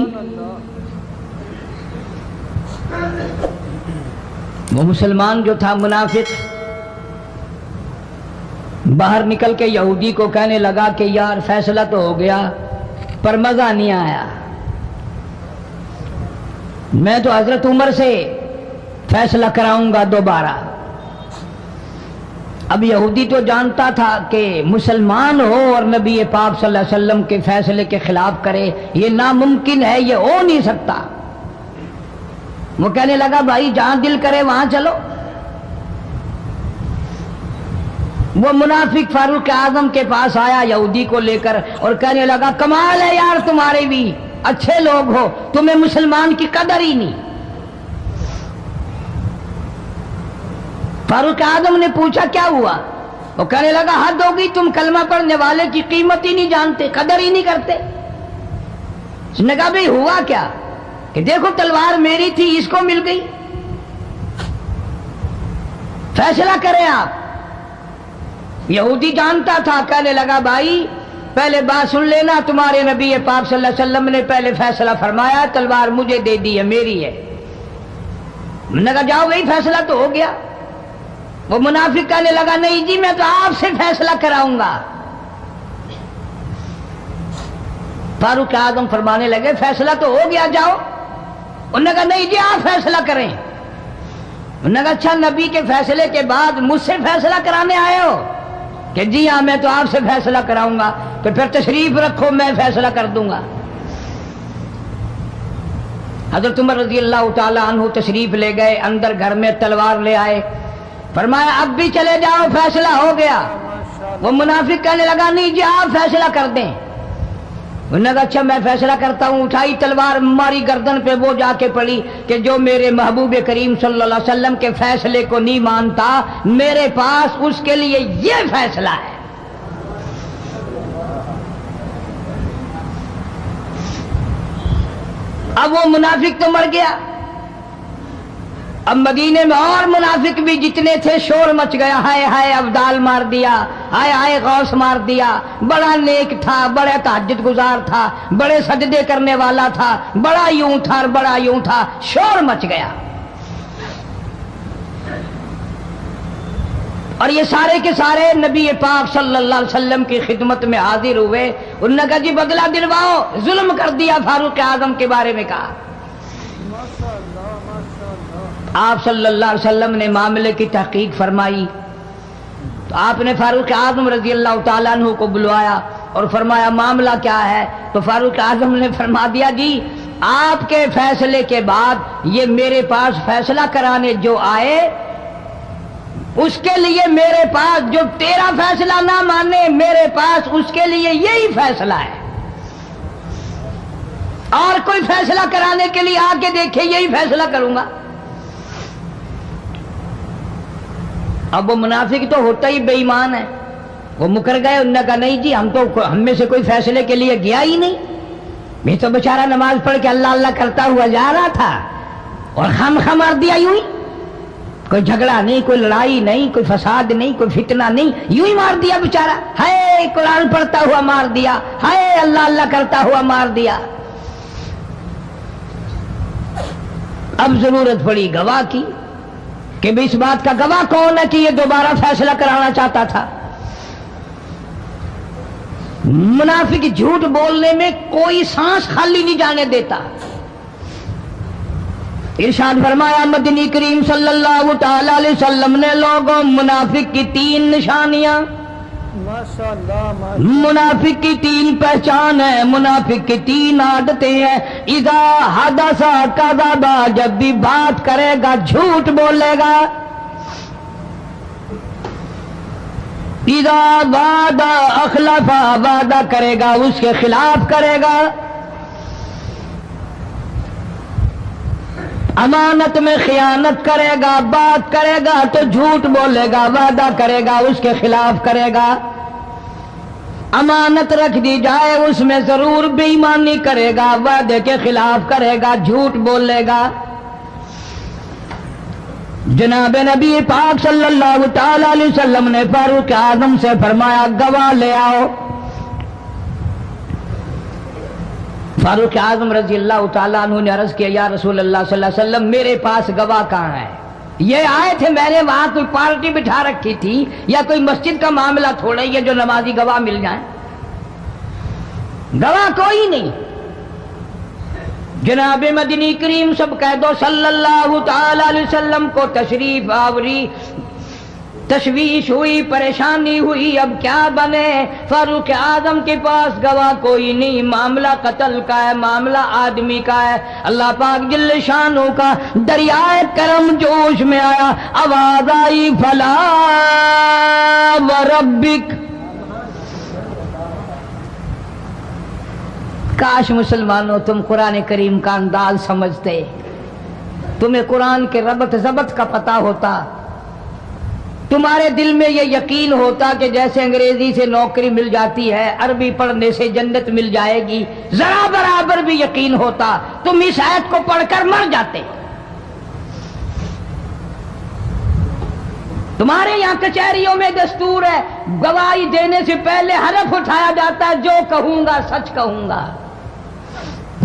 وہ مسلمان جو تھا منافق باہر نکل کے یہودی کو کہنے لگا کہ یار فیصلہ تو ہو گیا پر مزہ نہیں آیا، میں تو حضرت عمر سے فیصلہ کراؤں گا دوبارہ. اب یہودی تو جانتا تھا کہ مسلمان ہو اور نبی پاک صلی اللہ علیہ وسلم کے فیصلے کے خلاف کرے، یہ ناممکن ہے، یہ ہو نہیں سکتا. وہ کہنے لگا بھائی جہاں دل کرے وہاں چلو. وہ منافق فاروق اعظم کے پاس آیا یہودی کو لے کر اور کہنے لگا کمال ہے یار تمہارے بھی، اچھے لوگ ہو، تمہیں مسلمان کی قدر ہی نہیں. فاروق اعظم نے پوچھا کیا ہوا؟ وہ کہنے لگا حد ہوگی، تم کلمہ پڑھنے والے کی قیمت ہی نہیں جانتے، قدر ہی نہیں کرتے. اس نے کہا بھئی ہوا کیا؟ کہ دیکھو تلوار میری تھی اس کو مل گئی، فیصلہ کریں آپ. یہودی جانتا تھا، کہنے لگا بھائی پہلے بات سن لینا، تمہارے نبی پاک صلی اللہ علیہ وسلم نے پہلے فیصلہ فرمایا، تلوار مجھے دے دی ہے، میری ہے. میں نے کہا جاؤ بھائی فیصلہ تو ہو گیا. وہ منافق کہنے لگا نہیں جی میں تو آپ سے فیصلہ کراؤں گا. فاروق اعظم فرمانے لگے فیصلہ تو ہو گیا جاؤ. انہوں نے کہا نہیں جی آپ فیصلہ کریں. انہوں نے کہا اچھا نبی کے فیصلے کے بعد مجھ سے فیصلہ کرانے آئے ہو؟ کہ جی ہاں میں تو آپ سے فیصلہ کراؤں گا. تو پھر تشریف رکھو میں فیصلہ کر دوں گا. حضرت عمر رضی اللہ تعالی عنہ تشریف لے گئے، اندر گھر میں تلوار لے آئے، فرمایا اب بھی چلے جاؤ فیصلہ ہو گیا. وہ منافق کہنے لگا نہیں جی آپ فیصلہ کر دیں. انہوں نے کہا اچھا میں فیصلہ کرتا ہوں. اٹھائی تلوار، ماری گردن پہ، وہ جا کے پڑی کہ جو میرے محبوب کریم صلی اللہ علیہ وسلم کے فیصلے کو نہیں مانتا میرے پاس اس کے لیے یہ فیصلہ ہے. اب وہ منافق تو مر گیا. اب مدینے میں اور منافق بھی جتنے تھے شور مچ گیا، ہائے ہائے ابدال مار دیا، ہائے ہائے غوث مار دیا. بڑا نیک تھا، بڑا تہجد گزار تھا، بڑے سجدے کرنے والا تھا، بڑا یوں تھا اور بڑا یوں تھا. شور مچ گیا. اور یہ سارے کے سارے نبی پاک صلی اللہ علیہ وسلم کی خدمت میں حاضر ہوئے. انہوں نے کہا جی بدلہ دلواؤ، ظلم کر دیا فاروق اعظم کے بارے میں. کہا آپ صلی اللہ علیہ وسلم نے معاملے کی تحقیق فرمائی تو آپ نے فاروق اعظم رضی اللہ تعالیٰ عنہ کو بلوایا اور فرمایا معاملہ کیا ہے؟ تو فاروق اعظم نے فرما دیا جی آپ کے فیصلے کے بعد یہ میرے پاس فیصلہ کرانے جو آئے اس کے لیے میرے پاس، جو تیرا فیصلہ نہ مانے میرے پاس اس کے لیے یہی فیصلہ ہے. اور کوئی فیصلہ کرانے کے لیے آ کے دیکھے یہی فیصلہ کروں گا. اب وہ منافق تو ہوتا ہی بے ایمان ہے، وہ مکر گئے. انہوں نے کہا نہیں جی ہم میں سے کوئی فیصلے کے لیے گیا ہی نہیں، میں تو بیچارہ نماز پڑھ کے اللہ اللہ کرتا ہوا جا رہا تھا اور خام مار دیا یوں ہی. کوئی جھگڑا نہیں، کوئی لڑائی نہیں، کوئی فساد نہیں، کوئی فتنہ نہیں، یوں ہی مار دیا بیچارہ. ہائے قرآن پڑھتا ہوا مار دیا، ہائے اللہ اللہ کرتا ہوا مار دیا. اب ضرورت پڑی گواہ کی کہ بھی اس بات کا گواہ کون ہے کہ یہ دوبارہ فیصلہ کرانا چاہتا تھا. منافق جھوٹ بولنے میں کوئی سانس خالی نہیں جانے دیتا. ارشاد فرمایا مدنی کریم صلی اللہ تعالی علیہ وسلم نے لوگوں منافق کی 3 نشانیاں، منافق کی 3 پہچان ہے، منافق کی 3 عادتیں ہیں. اذا حدث کذب، جب بھی بات کرے گا جھوٹ بولے گا. اذا وعد اخلف، وعدہ کرے گا اس کے خلاف کرے گا. امانت میں خیانت کرے گا، بات کرے گا تو جھوٹ بولے گا، وعدہ کرے گا اس کے خلاف کرے گا. امانت رکھ دی جائے اس میں ضرور بے ایمانی کرے گا، وعدے کے خلاف کرے گا، جھوٹ بولے گا. جناب نبی پاک صلی اللہ تعالی علیہ وسلم نے فاروق اعظم سے فرمایا گواہ لے آؤ. فاروق اعظم رضی اللہ تعالیٰ عنہ نے عرض کیا یا رسول اللہ صلی اللہ علیہ وسلم میرے پاس گواہ کہاں ہے؟ یہ آئے تھے، میں نے وہاں کوئی پارٹی بٹھا رکھی تھی یا کوئی مسجد کا معاملہ تھوڑا ہی ہے جو نمازی گواہ مل جائیں. گواہ کوئی نہیں. جناب مدنی کریم سب کہہ دو صلی اللہ تعالی علیہ وسلم کو تشریف آوری، تشویش ہوئی، پریشانی ہوئی، اب کیا بنے؟ فاروق اعظم کے پاس گواہ کوئی نہیں، معاملہ قتل کا ہے، معاملہ آدمی کا ہے. اللہ پاک جل شانہ کا دریائے کرم جوش میں آیا، آواز آئی فلا وربک. کاش مسلمانوں تم قرآن کریم کا انداز سمجھتے، تمہیں قرآن کے ربط ضبط کا پتہ ہوتا، تمہارے دل میں یہ یقین ہوتا کہ جیسے انگریزی سے نوکری مل جاتی ہے، عربی پڑھنے سے جنت مل جائے گی، ذرا برابر بھی یقین ہوتا تم اس آیت کو پڑھ کر مر جاتے. تمہارے یہاں کچہریوں میں دستور ہے گواہی دینے سے پہلے حلف اٹھایا جاتا ہے جو کہوں گا سچ کہوں گا.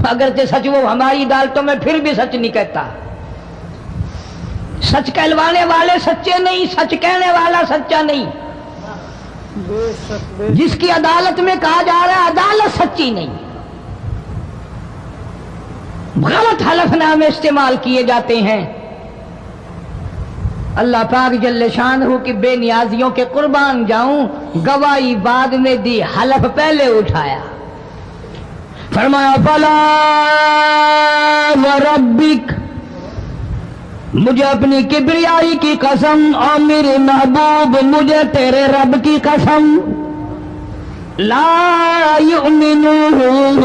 اگرچہ سچ وہ ہماری عدالتوں میں پھر بھی سچ نہیں کہتا. سچ کہلوانے والے سچے نہیں، سچ کہنے والا سچا نہیں. جس کی عدالت میں کہا جا رہا ہے عدالت سچی نہیں، غلط حلف نامے استعمال کیے جاتے ہیں. اللہ پاک جل شانہ کی بے نیازیوں کے قربان جاؤں، گواہی بعد میں دی، حلف پہلے اٹھایا. فرمایا فلا وربک، مجھے اپنی کبریائی کی قسم اور میرے محبوب مجھے تیرے رب کی قسم، لا یؤمنون،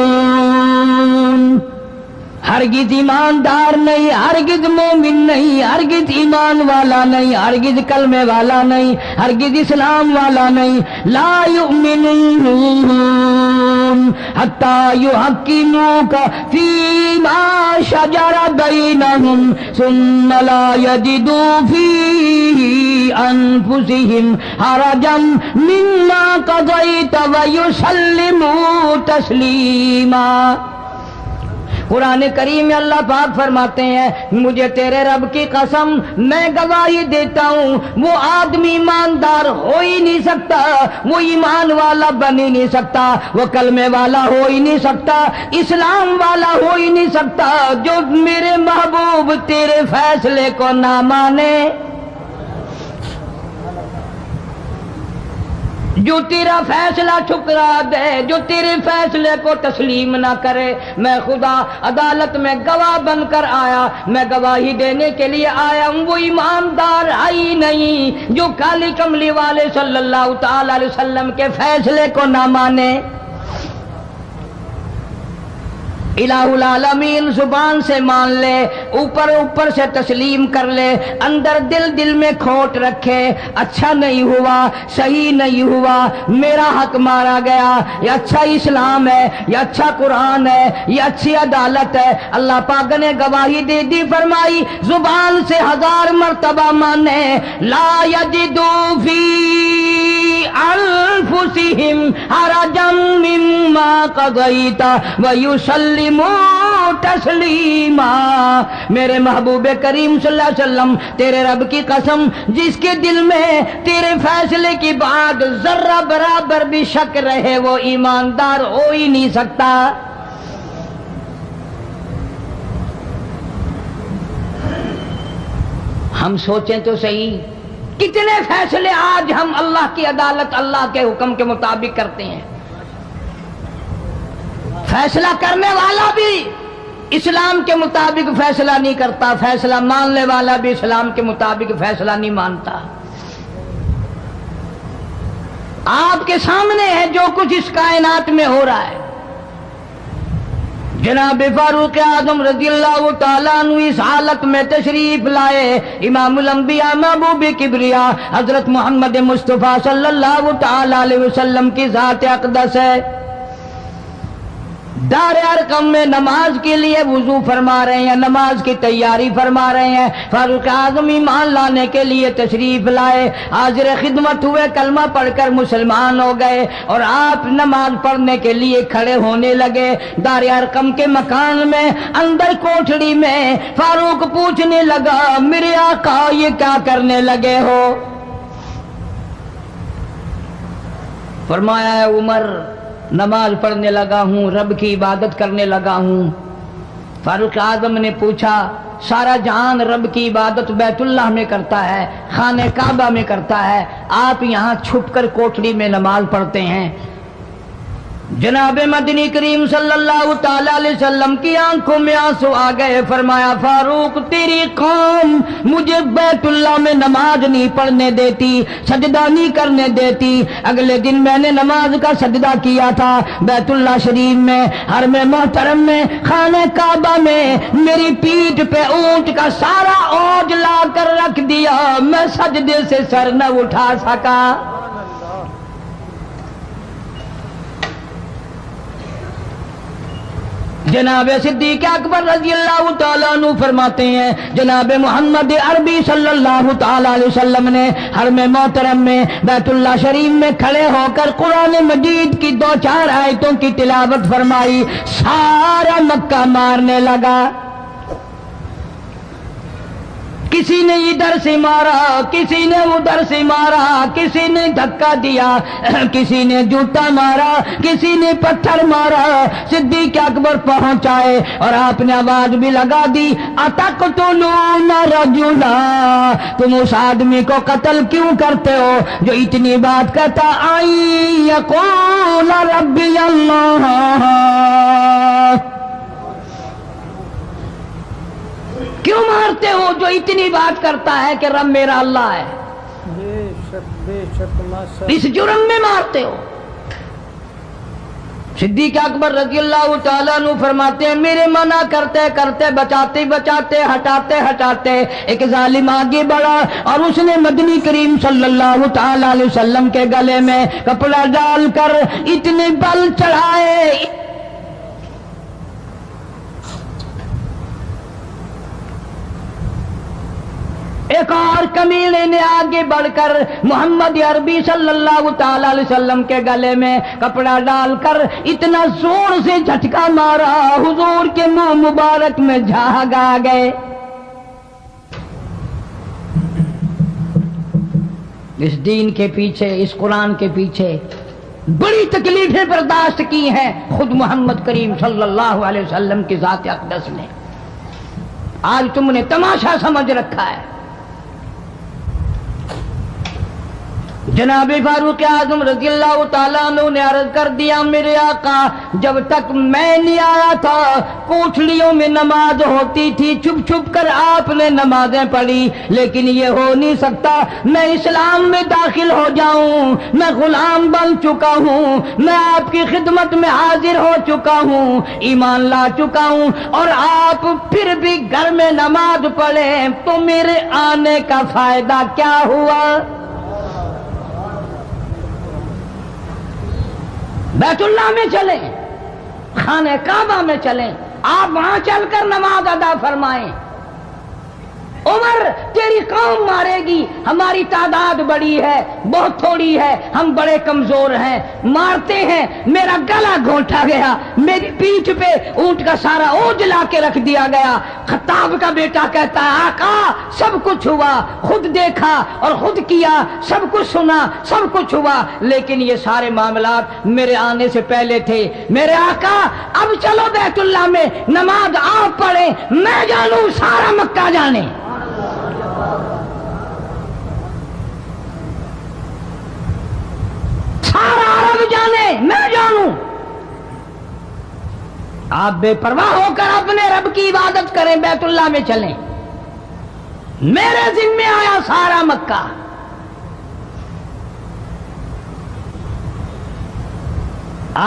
ہرگز ایماندار نہیں، ہرگز مومن نہیں، ہرگز ایمان والا نہیں، ہرگز کلمے والا نہیں، ہرگز اسلام والا نہیں. لا یؤمنون حتی یحکموک فیما شجر بینہم ثم لا یجدوا فی انفسہم حرجا مما قضیت ویسلموا تسلیما. قرآن کریم میں اللہ پاک فرماتے ہیں مجھے تیرے رب کی قسم میں گواہی دیتا ہوں وہ آدمی ایماندار ہو ہی نہیں سکتا، وہ ایمان والا بن ہی نہیں سکتا، وہ کلمے والا ہو ہی نہیں سکتا، اسلام والا ہو ہی نہیں سکتا جو میرے محبوب تیرے فیصلے کو نہ مانے، جو تیرا فیصلہ ٹھکرا دے، جو تیرے فیصلے کو تسلیم نہ کرے. میں خدا عدالت میں گواہ بن کر آیا، میں گواہی دینے کے لیے آیا ہوں، وہ ایماندار آئی نہیں جو کالی کملی والے صلی اللہ تعالی علیہ وسلم کے فیصلے کو نہ مانے. الہ العالمین زبان سے مان لے، اوپر اوپر سے تسلیم کر لے، اندر دل میں کھوٹ رکھے، اچھا نہیں ہوا، صحیح نہیں ہوا، میرا حق مارا گیا، یہ اچھا اسلام ہے، یہ اچھا قرآن ہے، یہ اچھی عدالت ہے۔ اللہ پاک نے گواہی دے دی، فرمائی زبان سے 1000 مرتبہ مانے، لا یجدو فی انفسہم حرجا مما قضیت ویسلموا تسلیما۔ میرے محبوب کریم صلی اللہ علیہ وسلم، تیرے رب کی قسم، جس کے دل میں تیرے فیصلے کی بات ذرہ برابر بھی شک رہے وہ ایماندار ہو ہی نہیں سکتا۔ ہم سوچیں تو صحیح، کتنے فیصلے آج ہم اللہ کی عدالت، اللہ کے حکم کے مطابق کرتے ہیں۔ فیصلہ کرنے والا بھی اسلام کے مطابق فیصلہ نہیں کرتا، فیصلہ ماننے والا بھی اسلام کے مطابق فیصلہ نہیں مانتا۔ آپ کے سامنے ہے جو کچھ اس کائنات میں ہو رہا ہے۔ جناب فاروق اعظم رضی اللہ تعالیٰ عنہ اس حالت میں تشریف لائے، امام الانبیاء محبوب کبریا حضرت محمد مصطفیٰ صلی اللہ تعالیٰ علیہ وسلم کی ذات اقدس ہے۔ دار ارقم میں نماز کے لیے وضو فرما رہے ہیں، نماز کی تیاری فرما رہے ہیں۔ فاروق اعظم ایمان لانے کے لیے تشریف لائے، حاضر خدمت ہوئے، کلمہ پڑھ کر مسلمان ہو گئے، اور آپ نماز پڑھنے کے لیے کھڑے ہونے لگے۔ دار ارقم کے مکان میں اندر کوٹھڑی میں فاروق پوچھنے لگا، میرے آقا یہ کیا کرنے لگے ہو؟ فرمایا عمر نماز پڑھنے لگا ہوں، رب کی عبادت کرنے لگا ہوں۔ فاروق اعظم نے پوچھا، سارا جہان رب کی عبادت بیت اللہ میں کرتا ہے، خانہ کعبہ میں کرتا ہے، آپ یہاں چھپ کر کوٹھڑی میں نماز پڑھتے ہیں؟ جناب مدنی کریم صلی اللہ تعالی علیہ وسلم کی آنکھوں میں آنسو آ گئے۔ فرمایا فاروق تیری قوم مجھے بیت اللہ میں نماز نہیں پڑھنے دیتی، سجدہ نہیں کرنے دیتی۔ اگلے دن میں نے نماز کا سجدہ کیا تھا بیت اللہ شریف میں، حرم محترم میں، خانہ کعبہ میں، میری پیٹھ پہ اونٹ کا سارا اوج لا کر رکھ دیا، میں سجدے سے سر نہ اٹھا سکا۔ جناب صدیق اکبر رضی اللہ تعالیٰ عنہ فرماتے ہیں، جناب محمد عربی صلی اللہ تعالیٰ علیہ وسلم نے حرم محترم میں بیت اللہ شریف میں کھڑے ہو کر قرآن مجید کی 2-4 آیتوں کی تلاوت فرمائی، سارا مکہ مارنے لگا۔ کسی نے ادھر سے مارا، کسی نے ادھر سے مارا، کسی نے دھکا دیا، کسی نے جوتا مارا، کسی نے پتھر مارا۔ صدیق اکبر پہنچائے اور آپ نے آواز بھی لگا دی، اتقتلون رجلا، تم اس آدمی کو قتل کیوں کرتے ہو جو اتنی بات کہتا، آئی یقول ربی اللہ، کیوں مارتے ہو جو اتنی بات کرتا ہے کہ رب میرا اللہ ہے؟ اس جرم میں مارتے ہو۔ صدیق اکبر رضی اللہ تعالیٰ عنہ فرماتے ہیں، میرے منع کرتے کرتے، بچاتے بچاتے، ہٹاتے ہٹاتے ایک ظالم آگے بڑھا اور اس نے مدنی کریم صلی اللہ تعالیٰ علیہ وسلم کے گلے میں کپڑا ڈال کر اتنے بل چڑھائے، ایک اور کمینے نے آگے بڑھ کر محمد عربی صلی اللہ تعالی علیہ وسلم کے گلے میں کپڑا ڈال کر اتنا زور سے جھٹکا مارا، حضور کے منہ مبارک میں جھاگ آ گئے۔ اس دین کے پیچھے، اس قرآن کے پیچھے بڑی تکلیفیں برداشت کی ہیں خود محمد کریم صلی اللہ علیہ وسلم کی ذات اقدس نے۔ آج تم نے تماشا سمجھ رکھا ہے۔ جناب فاروق اعظم رضی اللہ تعالیٰ عنہ نے عرض کر دیا میرے آقا جب تک میں نہیں آیا تھا کوٹھلیوں میں نماز ہوتی تھی، چھپ چھپ کر آپ نے نمازیں پڑھی، لیکن یہ ہو نہیں سکتا میں اسلام میں داخل ہو جاؤں، میں غلام بن چکا ہوں، میں آپ کی خدمت میں حاضر ہو چکا ہوں، ایمان لا چکا ہوں، اور آپ پھر بھی گھر میں نماز پڑھیں تو میرے آنے کا فائدہ کیا ہوا؟ بیت اللہ میں چلیں، خانہ کعبہ میں چلیں، آپ وہاں چل کر نماز ادا فرمائیں۔ عمر تیری قوم مارے گی، ہماری تعداد بڑی ہے، بہت تھوڑی ہے، ہم بڑے کمزور ہیں، مارتے ہیں، میرا گلا گھونٹا گیا، میری پیٹھ پہ اونٹ کا سارا اوج لا کے رکھ دیا گیا۔ خطاب کا بیٹا کہتا ہے آقا سب کچھ ہوا، خود دیکھا اور خود کیا، سب کچھ سنا، سب کچھ ہوا، لیکن یہ سارے معاملات میرے آنے سے پہلے تھے۔ میرے آقا اب چلو بیت اللہ میں نماز آپ پڑھیں، میں جانوں سارا مکہ جانے۔ سارا عرب جانے، میں جانوں۔ آپ بے پرواہ ہو کر اپنے رب کی عبادت کریں، بیت اللہ میں چلیں، میرے ذمہ آیا سارا مکہ۔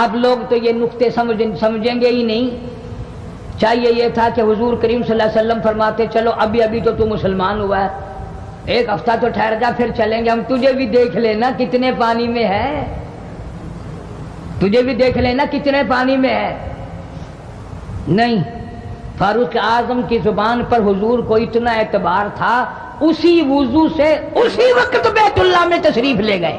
آپ لوگ تو یہ نقطے سمجھیں گے ہی نہیں۔ چاہیے یہ تھا کہ حضور کریم صلی اللہ علیہ وسلم فرماتے چلو ابھی تو مسلمان ہوا ہے، ایک ہفتہ تو ٹھہر جا پھر چلیں گے، ہم تجھے بھی دیکھ لینا کتنے پانی میں ہے، تجھے بھی دیکھ لینا کتنے پانی میں ہے۔ نہیں، فاروق اعظم کی زبان پر حضور کو اتنا اعتبار تھا، اسی وضو سے اسی وقت بیت اللہ میں تشریف لے گئے۔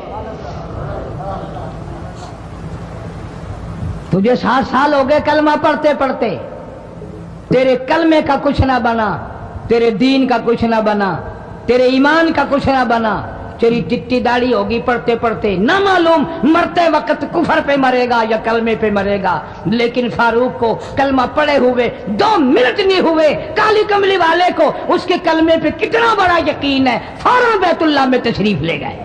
تجھے 7 سال ہو گئے کلمہ پڑھتے پڑھتے، تیرے کلمے کا کچھ نہ بنا، تیرے دین کا کچھ نہ بنا، تیرے ایمان کا کچھ نہ بنا، تیری چٹی داڑھی ہوگی پڑھتے پڑھتے، نہ معلوم مرتے وقت کفر پہ مرے گا یا کلمے پہ مرے گا، لیکن فاروق کو کلمہ پڑھے ہوئے 2 منٹ نہیں ہوئے، کالی کملی والے کو اس کے کلمے پہ کتنا بڑا یقین ہے، فوراً بیت اللہ میں تشریف لے گئے۔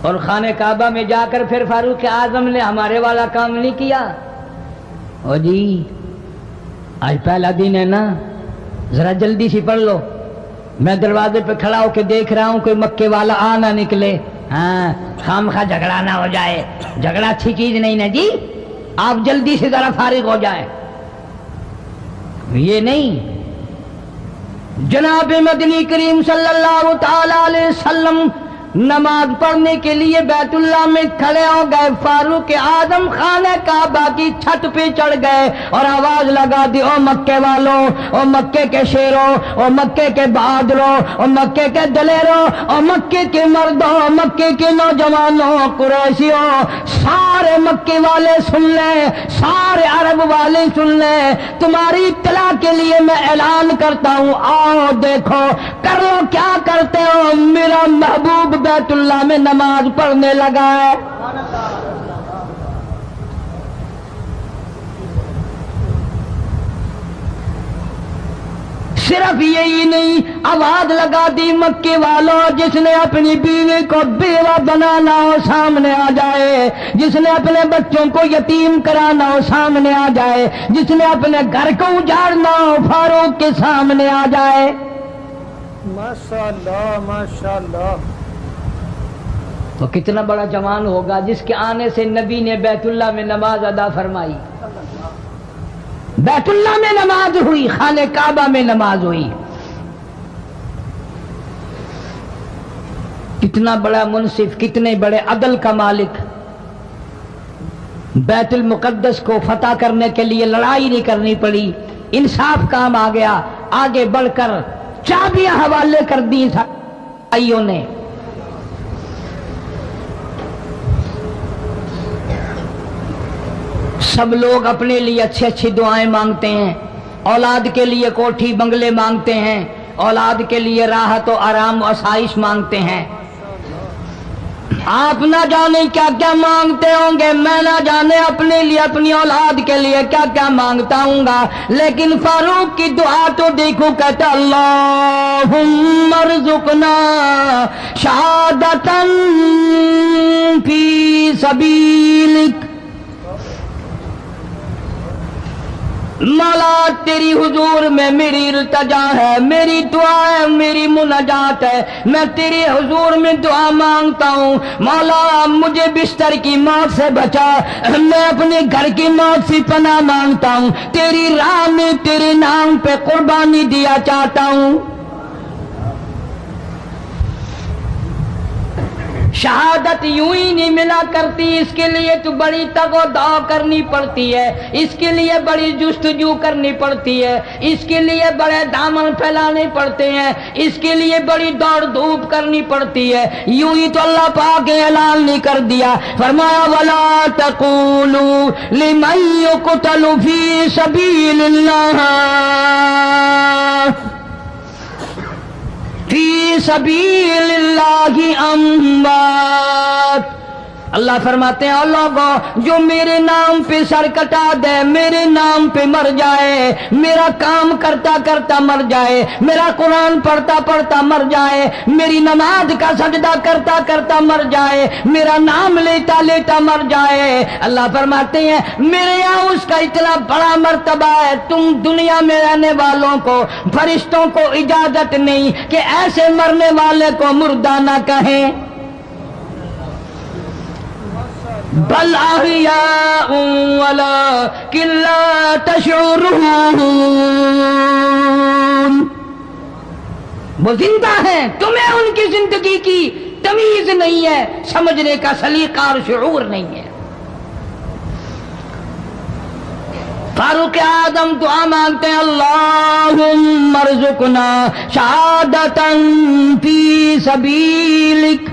اور خانہ کعبہ میں جا کر پھر فاروق اعظم نے ہمارے والا کام نہیں کیا، او جی آج پہلا دن ہے نا، ذرا جلدی سی پڑھ لو، میں دروازے پہ کھڑا ہو کے دیکھ رہا ہوں کوئی مکے والا آ نہ نکلے، ہاں خامخواہ جھگڑا نہ ہو جائے، جھگڑا اچھی چیز نہیں نا جی، آپ جلدی سے ذرا فارغ ہو جائیں۔ یہ نہیں، جناب مدنی کریم صلی اللہ تعالی علیہ وسلم نماز پڑھنے کے لیے بیت اللہ میں کھڑے ہو گئے، فاروق اعظم خانہ کعبہ کی چھت پہ چڑھ گئے اور آواز لگا دی، او مکے والوں، او مکے کے شیروں، او مکے کے بہادروں، او مکے کے دلیروں، او مکے کے مردوں، مکے کے نوجوانوں، قریشیوں، سارے مکے والے سن لیں، سارے عرب والے سن لیں، تمہاری اطلاع کے لیے میں اعلان کرتا ہوں، آؤ دیکھو کر لو کیا کرتے ہو، میرا محبوب بیت اللہ میں نماز پڑھنے لگا ہے۔ صرف یہی نہیں، آواز لگا دی مکے والوں، جس نے اپنی بیوی کو بیوہ بنانا ہو سامنے آ جائے، جس نے اپنے بچوں کو یتیم کرانا ہو سامنے آ جائے، جس نے اپنے گھر کو اجاڑنا ہو فاروق کے سامنے آ جائے۔ ماشاءاللہ ماشاءاللہ۔ تو کتنا بڑا جوان ہوگا جس کے آنے سے نبی نے بیت اللہ میں نماز ادا فرمائی، بیت اللہ میں نماز ہوئی، خانہ کعبہ میں نماز ہوئی۔ کتنا بڑا منصف، کتنے بڑے عدل کا مالک، بیت المقدس کو فتح کرنے کے لیے لڑائی نہیں کرنی پڑی، انصاف کام آ گیا، آگے بڑھ کر چابیاں حوالے کر دی بھائیوں نے۔ سب لوگ اپنے لیے اچھی اچھی دعائیں مانگتے ہیں، اولاد کے لیے کوٹھی بنگلے مانگتے ہیں، اولاد کے لیے راحت و آرام و آسائش مانگتے ہیں، آپ نہ جانے کیا کیا مانگتے ہوں گے، میں نہ جانے اپنے لیے اپنی اولاد کے لیے کیا کیا مانگتا ہوں گا، لیکن فاروق کی دعا تو دیکھو، کہتا اللہم ارزقنا شہادتاً فی سبیلک، مولا تیری حضور میں میری التجا ہے، میری دعا ہے، میری مناجات ہے، میں تیری حضور میں دعا مانگتا ہوں، مولا مجھے بستر کی موت سے بچا، میں اپنے گھر کی موت سے پناہ مانگتا ہوں، تیری راہ میں تیرے نام پہ قربانی دیا چاہتا ہوں۔ شہادت یوں ہی نہیں ملا کرتی، اس کے لیے تو بڑی تگ و دو کرنی پڑتی ہے، اس کے لیے بڑی جستجو کرنی پڑتی ہے، اس کے لیے بڑے دامن پھیلانے پڑتے ہیں، اس کے لیے بڑی دوڑ دھوپ کرنی پڑتی ہے۔ یوں ہی تو اللہ پاک نے اعلان نہیں کر دیا، فرمایا وَلَا تَقُولُوا لِمَن يُقْتَلُ فِي سَبِيلِ اللَّهِ فی سبیل اللہ اموات، اللہ فرماتے ہیں اور لوگوں جو میرے نام پہ سر کٹا دے، میرے نام پہ مر جائے، میرا کام کرتا کرتا مر جائے، میرا قرآن پڑھتا پڑھتا مر جائے، میری نماز کا سجدہ کرتا کرتا مر جائے، میرا نام لیتا لیتا مر جائے، اللہ فرماتے ہیں میرے یہاں اس کا اتنا بڑا مرتبہ ہے، تم دنیا میں رہنے والوں کو، فرشتوں کو اجازت نہیں کہ ایسے مرنے والے کو مردہ نہ کہیں، بل احیاء ولکن لا تشعرون، وہ زندہ ہیں، تمہیں ان کی زندگی کی تمیز نہیں ہے، سمجھنے کا سلیقہ اور شعور نہیں ہے۔ فاروق اعظم دعا مانگتے ہیں اللہم ارزقنا شہادتاً فی سبیلک،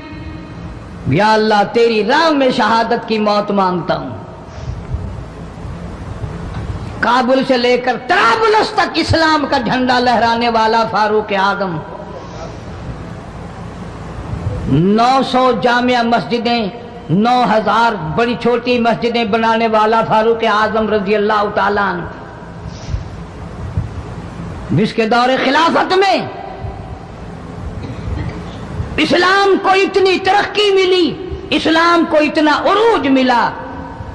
یا اللہ تیری راہ میں شہادت کی موت مانگتا ہوں۔ کابل سے لے کر طرابلس تک اسلام کا جھنڈا لہرانے والا فاروق اعظم، 900 جامع مسجدیں، 9000 بڑی چھوٹی مسجدیں بنانے والا فاروق اعظم رضی اللہ تعالیٰ عنہ، جس کے دور خلافت میں اسلام کو اتنی ترقی ملی، اسلام کو اتنا عروج ملا،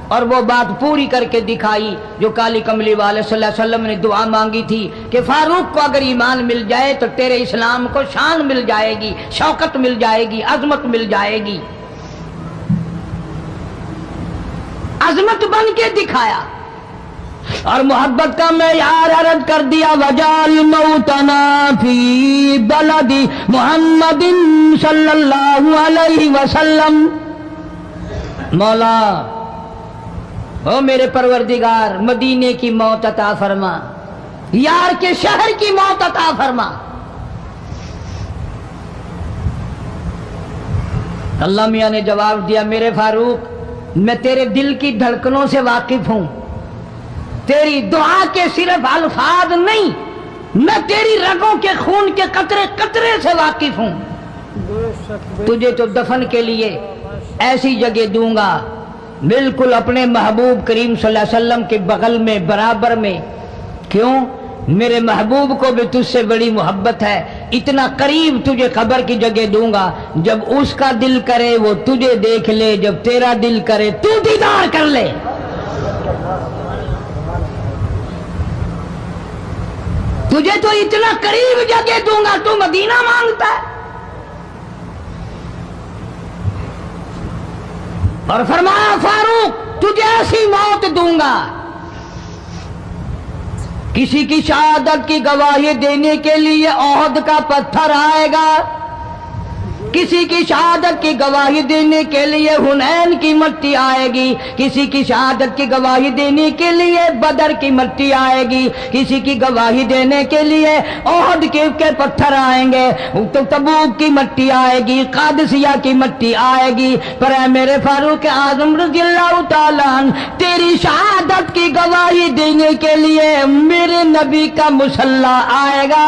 اور وہ بات پوری کر کے دکھائی جو کالی کملی والے صلی اللہ علیہ وسلم نے دعا مانگی تھی کہ فاروق کو اگر ایمان مل جائے تو تیرے اسلام کو شان مل جائے گی، شوکت مل جائے گی، عظمت مل جائے گی، عظمت بن کے دکھایا، اور محبت کا معیار عرض کر دیا وجعل موتنا فی بلد محمد صلی اللہ علیہ وسلم، مولا او میرے پروردگار مدینے کی موت عطا فرما، یار کے شہر کی موت عطا فرما۔ اللہ میاں نے جواب دیا میرے فاروق میں تیرے دل کی دھڑکنوں سے واقف ہوں، تیری دعا کے صرف الفاظ نہیں، میں تیری رگوں کے خون کے قطرے قطرے سے واقف ہوں، تجھے تو دفن کے لیے ایسی جگہ دوں گا بالکل اپنے محبوب کریم صلی اللہ علیہ وسلم کے بغل میں برابر میں، کیوں؟ میرے محبوب کو بھی تجھ سے بڑی محبت ہے، اتنا قریب تجھے قبر کی جگہ دوں گا، جب اس کا دل کرے وہ تجھے دیکھ لے، جب تیرا دل کرے تو دیدار کر لے۔ تجھے تو اتنا قریب جگہ دوں گا، تو مدینہ مانگتا ہے، اور فرمایا فاروق تجھے ایسی موت دوں گا، کسی کی شہادت کی گواہی دینے کے لیے احد کا پتھر آئے گا، کسی کی شہادت کی گواہی دینے کے لیے حنین کی مٹی آئے گی، کسی کی شہادت کی گواہی دینے کے لیے بدر کی مٹی آئے گی، کسی کی گواہی دینے کے لیے احد کے پتھر آئیں گے، تو تبوک کی مٹی آئے گی، قادسیہ کی مٹی آئے گی، پر اے میرے فاروق اعظم رضی اللہ تعالیٰ عنہ تیری شہادت کی گواہی دینے کے لیے میرے نبی کا مصلی آئے گا،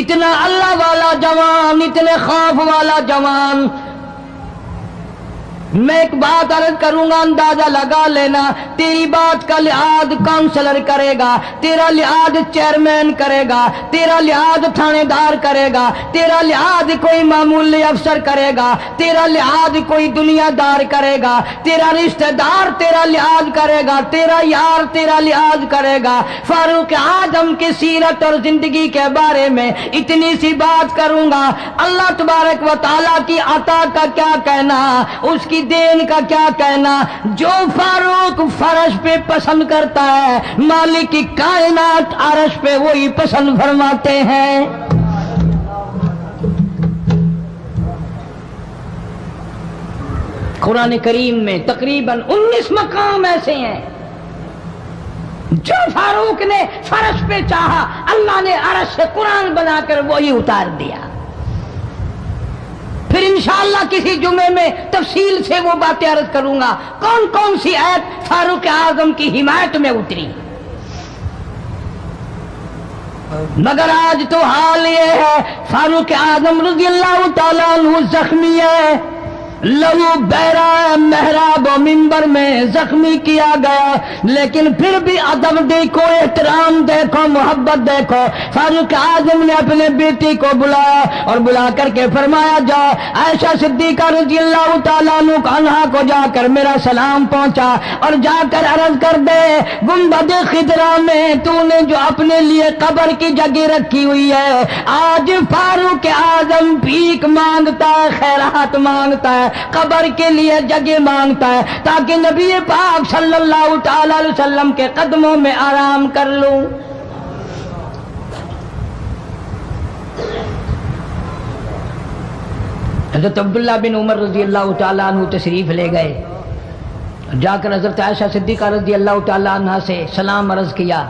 اتنا اللہ والا جوان، اتنے خوف والا جوان. میں ایک بات عرض کروں گا، اندازہ لگا لینا. تیری بات کا لحاظ کاؤنسلر کرے گا، تیرا لحاظ چیئرمین کرے گا، تیرا لحاظ تھانے دار کرے گا، تیرا لحاظ کوئی معمولی افسر کرے گا، تیرا لحاظ کوئی دنیا دار کرے گا، تیرا رشتہ دار تیرا لحاظ کرے گا، تیرا یار تیرا لحاظ کرے گا. فاروق اعظم کی سیرت اور زندگی کے بارے میں اتنی سی بات کروں گا. اللہ تبارک و تعالیٰ کی عطا کا کیا کہنا، اس کی دین کا کیا کہنا. جو فاروق فرش پہ پسند کرتا ہے، مالک کی کائنات عرش پہ وہی پسند فرماتے ہیں. قرآن کریم میں تقریباً 19 مقام ایسے ہیں جو فاروق نے فرش پہ چاہا، اللہ نے عرش سے قرآن بنا کر وہی اتار دیا. پھر انشاءاللہ کسی جمعے میں تفصیل سے وہ باتیں عرض کروں گا کون کون سی آیت فاروق اعظم کی حمایت میں اتری. مگر آج تو حال یہ ہے، فاروق اعظم رضی اللہ تعالیٰ عنہ زخمی ہے، لہو بہرا محراب و منبر میں زخمی کیا گیا، لیکن پھر بھی ادب دیکھو، احترام دیکھو، محبت دیکھو. فاروق اعظم نے اپنے بیٹی کو بلایا اور بلا کر کے فرمایا، جا عائشہ صدیقہ رضی اللہ تعالیٰ عنہا کو جا کر میرا سلام پہنچا اور جا کر عرض کر دے، گنبد خضرا میں تو نے جو اپنے لیے قبر کی جگہ رکھی ہوئی ہے، آج فاروق اعظم بھیک مانگتا ہے، خیرات مانگتا ہے، قبر کے لیے جگہ مانگتا ہے تاکہ نبی پاک صلی اللہ تعالی علیہ وسلم کے قدموں میں آرام کر لوں. حضرت عبداللہ بن عمر رضی اللہ تعالیٰ عنہ تشریف لے گئے، جا کر حضرت عائشہ صدیقہ رضی اللہ تعالیٰ عنہ سے سلام عرض کیا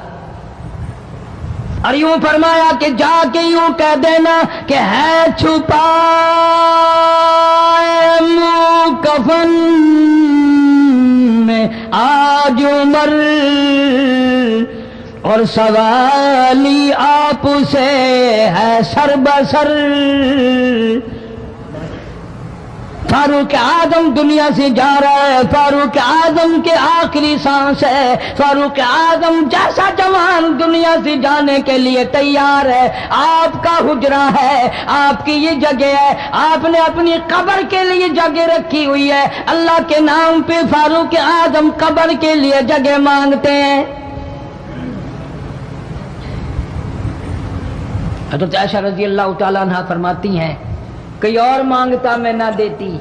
اور یوں فرمایا کہ جا کے یوں کہہ دینا کہ ہے چھپا کفن میں آج عمر اور سوالی آپ سے ہے سر بسر. فاروق اعظم دنیا سے جا رہا ہے، فاروق اعظم کے آخری سانس ہے، فاروق اعظم جیسا جوان دنیا سے جانے کے لیے تیار ہے. آپ کا حجرہ ہے، آپ کی یہ جگہ ہے، آپ نے اپنی قبر کے لیے جگہ رکھی ہوئی ہے. اللہ کے نام پہ فاروق اعظم قبر کے لیے جگہ مانگتے ہیں. حضرت عائشہ رضی اللہ تعالیٰ عنہ فرماتی ہیں، کوئی اور مانگتا میں نہ دیتی،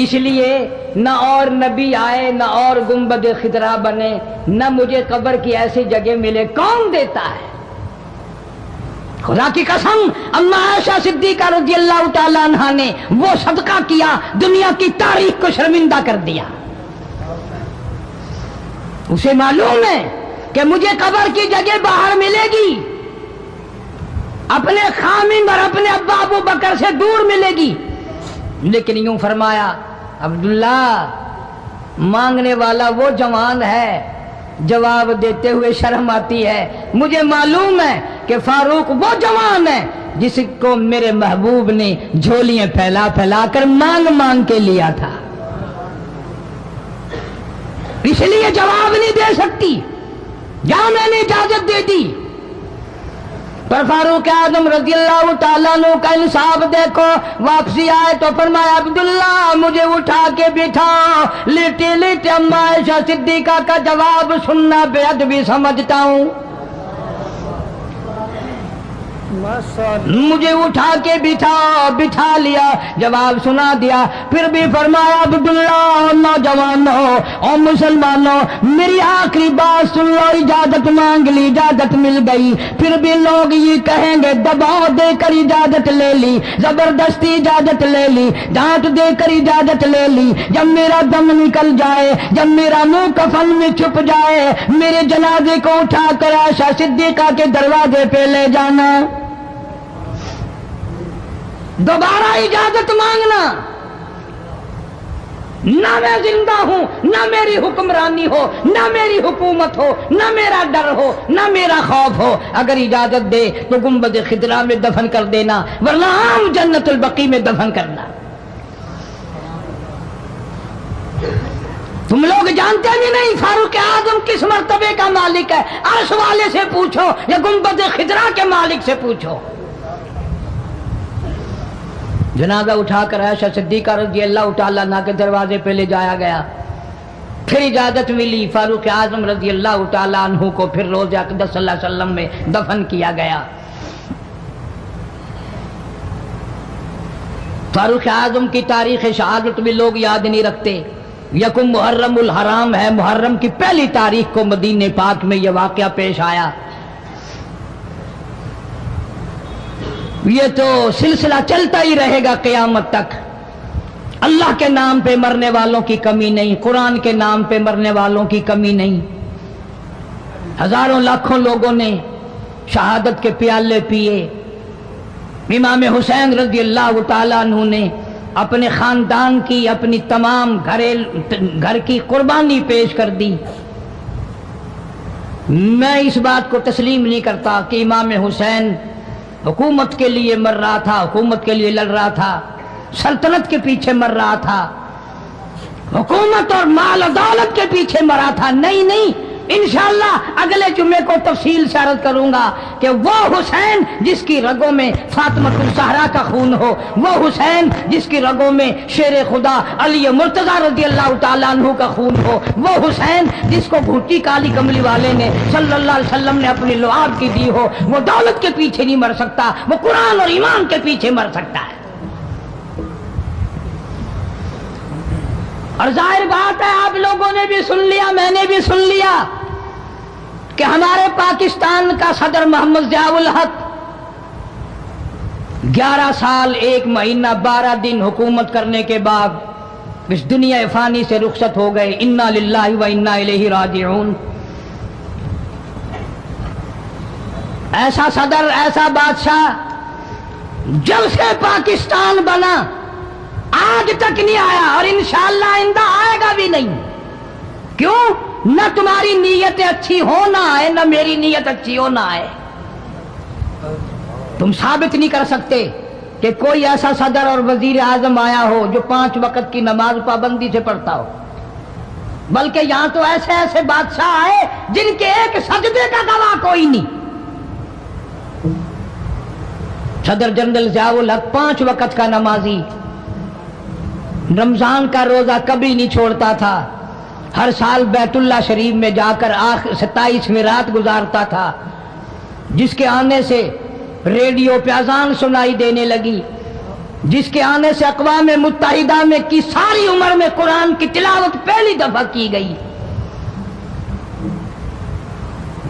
اس لیے نہ اور نبی آئے، نہ اور گنبد خضرا بنے، نہ مجھے قبر کی ایسی جگہ ملے. کون دیتا ہے؟ خدا کی قسم، اما عائشہ صدیقہ رضی اللہ تعالیٰ عنہ نے وہ صدقہ کیا، دنیا کی تاریخ کو شرمندہ کر دیا. اسے معلوم ہے کہ مجھے قبر کی جگہ باہر ملے گی، اپنے خامند اور اپنے ابا ابو بکر سے دور ملے گی. لیکن یوں فرمایا، عبداللہ مانگنے والا وہ جوان ہے، جواب دیتے ہوئے شرم آتی ہے. مجھے معلوم ہے کہ فاروق وہ جوان ہے جس کو میرے محبوب نے جھولیاں پھیلا پھیلا کر مانگ مانگ کے لیا تھا، اس لیے جواب نہیں دے سکتی. جہاں میں نے اجازت دے دی، پر فاروق اعظم رضی اللہ تعالیٰ عنہ کا انصاف دیکھو. واپسی آئے تو فرمایا، عبداللہ مجھے اٹھا کے بٹھاؤ. لیٹے لیٹے اما عائشہ صدیقہ کا جواب سننا بے ادبی سمجھتا ہوں. مجھے اٹھا کے بٹھا لیا، جواب سنا دیا. پھر بھی فرمایا، عبداللہ نوجوانوں اور مسلمانوں، میری آخری بات سن لو. اجازت مانگ لی، اجازت مل گئی. پھر بھی لوگ یہ کہیں گے دباؤ دے کر اجازت لے لی، زبردستی اجازت لے لی، ڈانٹ دے کر اجازت لے لی. جب میرا دم نکل جائے، جب میرا منہ کفن میں چھپ جائے، میرے جنازے کو اٹھا کر عائشہ صدیقہ کے دروازے پہ لے جانا. دوبارہ اجازت مانگنا. نہ میں زندہ ہوں، نہ میری حکمرانی ہو، نہ میری حکومت ہو، نہ میرا ڈر ہو، نہ میرا خوف ہو، اگر اجازت دے تو گنبد خضرا میں دفن کر دینا، ورنہ عام جنت البقیع میں دفن کرنا۔ تم لوگ جانتے بھی نہیں فاروق اعظم کس مرتبے کا مالک ہے، عرش والے سے پوچھو یا گنبد خضرا کے مالک سے پوچھو۔ جنازہ اٹھا کر عائشہ صدیقہ رضی اللہ تعالیٰ عنہ کے دروازے پہ لے جایا گیا، پھر اجازت ملی، فاروق اعظم رضی اللہ تعالیٰ عنہ کو پھر روضہ اقدس صلی اللہ علیہ وسلم میں دفن کیا گیا۔ فاروق اعظم کی تاریخ شہادت بھی لوگ یاد نہیں رکھتے۔ یکم محرم الحرام ہے، محرم کی پہلی تاریخ کو مدینہ پاک میں یہ واقعہ پیش آیا۔ یہ تو سلسلہ چلتا ہی رہے گا قیامت تک۔ اللہ کے نام پہ مرنے والوں کی کمی نہیں، قرآن کے نام پہ مرنے والوں کی کمی نہیں۔ ہزاروں لاکھوں لوگوں نے شہادت کے پیالے پیے۔ امام حسین رضی اللہ تعالیٰ عنہ نے اپنے خاندان کی، اپنی تمام گھر کی قربانی پیش کر دی۔ میں اس بات کو تسلیم نہیں کرتا کہ امام حسین حکومت کے لیے مر رہا تھا، حکومت کے لیے لڑ رہا تھا، سلطنت کے پیچھے مر رہا تھا، حکومت اور مال و دولت کے پیچھے مرا تھا۔ نہیں، انشاءاللہ اگلے جمعے کو تفصیل سے عرض کروں گا کہ وہ حسین جس کی رگوں میں فاطمہ الزہرا کا خون ہو، وہ حسین جس کی رگوں میں شیر خدا علی مرتضیٰ رضی اللہ تعالیٰ عنہ کا خون ہو، وہ حسین جس کو گھوٹی کالی کملی والے نے صلی اللہ علیہ وسلم نے اپنی لعاب کی دی ہو، وہ دولت کے پیچھے نہیں مر سکتا، وہ قرآن اور ایمان کے پیچھے مر سکتا ہے۔ اور ظاہر بات ہے آپ لوگوں نے بھی سن لیا، میں نے بھی سن لیا کہ ہمارے پاکستان کا صدر محمد ضیاء الحق 11 سال 1 مہینہ 12 دن حکومت کرنے کے بعد اس دنیا فانی سے رخصت ہو گئے۔ انا للہ و انا الیہ راجعون۔ ایسا صدر، ایسا بادشاہ جب سے پاکستان بنا آج تک نہیں آیا، اور انشاءاللہ آئندہ آئے گا بھی نہیں۔ کیوں؟ نہ تمہاری نیت اچھی ہو نہ آئے، نہ میری نیت اچھی ہو نہ آئے۔ تم ثابت نہیں کر سکتے کہ کوئی ایسا صدر اور وزیر اعظم آیا ہو جو 5 وقت کی نماز پابندی سے پڑھتا ہو، بلکہ یہاں تو ایسے ایسے بادشاہ آئے جن کے ایک سجدے کا گواہ کوئی نہیں۔ صدر جنرل ضیاء الحق 5 وقت کا نمازی، رمضان کا روزہ کبھی نہیں چھوڑتا تھا، ہر سال بیت اللہ شریف میں جا کر 27ویں رات گزارتا تھا، جس کے آنے سے ریڈیو پہ اذان سنائی دینے لگی، جس کے آنے سے اقوام متحدہ میں کی ساری عمر میں قرآن کی تلاوت پہلی دفعہ کی گئی۔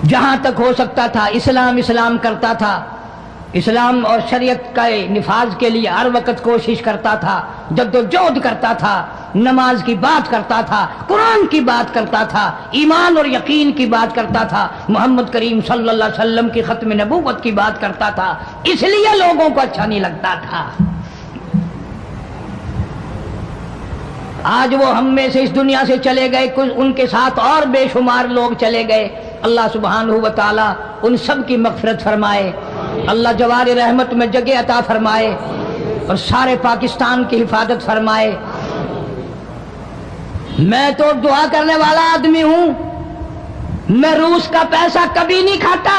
جہاں تک ہو سکتا تھا اسلام کرتا تھا، اسلام اور شریعت کا نفاذ کے لیے ہر وقت کوشش کرتا تھا، جدوجہد کرتا تھا، نماز کی بات کرتا تھا، قرآن کی بات کرتا تھا، ایمان اور یقین کی بات کرتا تھا، محمد کریم صلی اللہ علیہ وسلم کی ختم نبوت کی بات کرتا تھا، اس لیے لوگوں کو اچھا نہیں لگتا تھا۔ آج وہ ہم میں سے اس دنیا سے چلے گئے، کچھ ان کے ساتھ اور بے شمار لوگ چلے گئے۔ اللہ سبحانہ و تعالی ان سب کی مغفرت فرمائے، اللہ جوار رحمت میں جگہ عطا فرمائے اور سارے پاکستان کی حفاظت فرمائے۔ میں تو دعا کرنے والا آدمی ہوں، میں روس کا پیسہ کبھی نہیں کھاتا،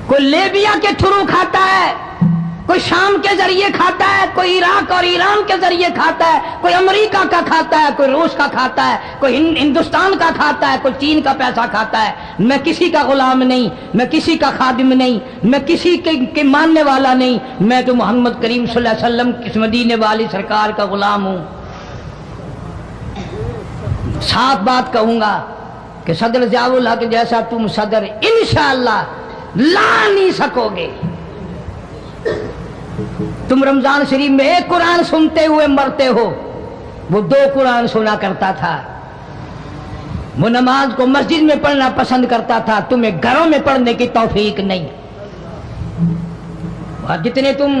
کوئی لیبیا کے تھرو کھاتا ہے، کوئی شام کے ذریعے کھاتا ہے، کوئی عراق اور ایران کے ذریعے کھاتا ہے، کوئی امریکہ کا کھاتا ہے، کوئی روس کا کھاتا ہے، کوئی ہندوستان کا کھاتا ہے، کوئی چین کا پیسہ کھاتا ہے۔ میں کسی کا غلام نہیں، میں کسی کا خادم نہیں، میں کسی کے ماننے والا نہیں، میں تو محمد کریم صلی اللہ علیہ وسلم اس مدینے والی سرکار کا غلام ہوں۔ صاف بات کہوں گا کہ صدر ضیاء الحق جیسا تم صدر انشاءاللہ لا نہیں سکو گے۔ تم رمضان شریف میں 1 قرآن سنتے ہوئے مرتے ہو، وہ 2 قرآن سنا کرتا تھا، وہ نماز کو مسجد میں پڑھنا پسند کرتا تھا، تمہیں گھروں میں پڑھنے کی توفیق نہیں۔ اور جتنے تم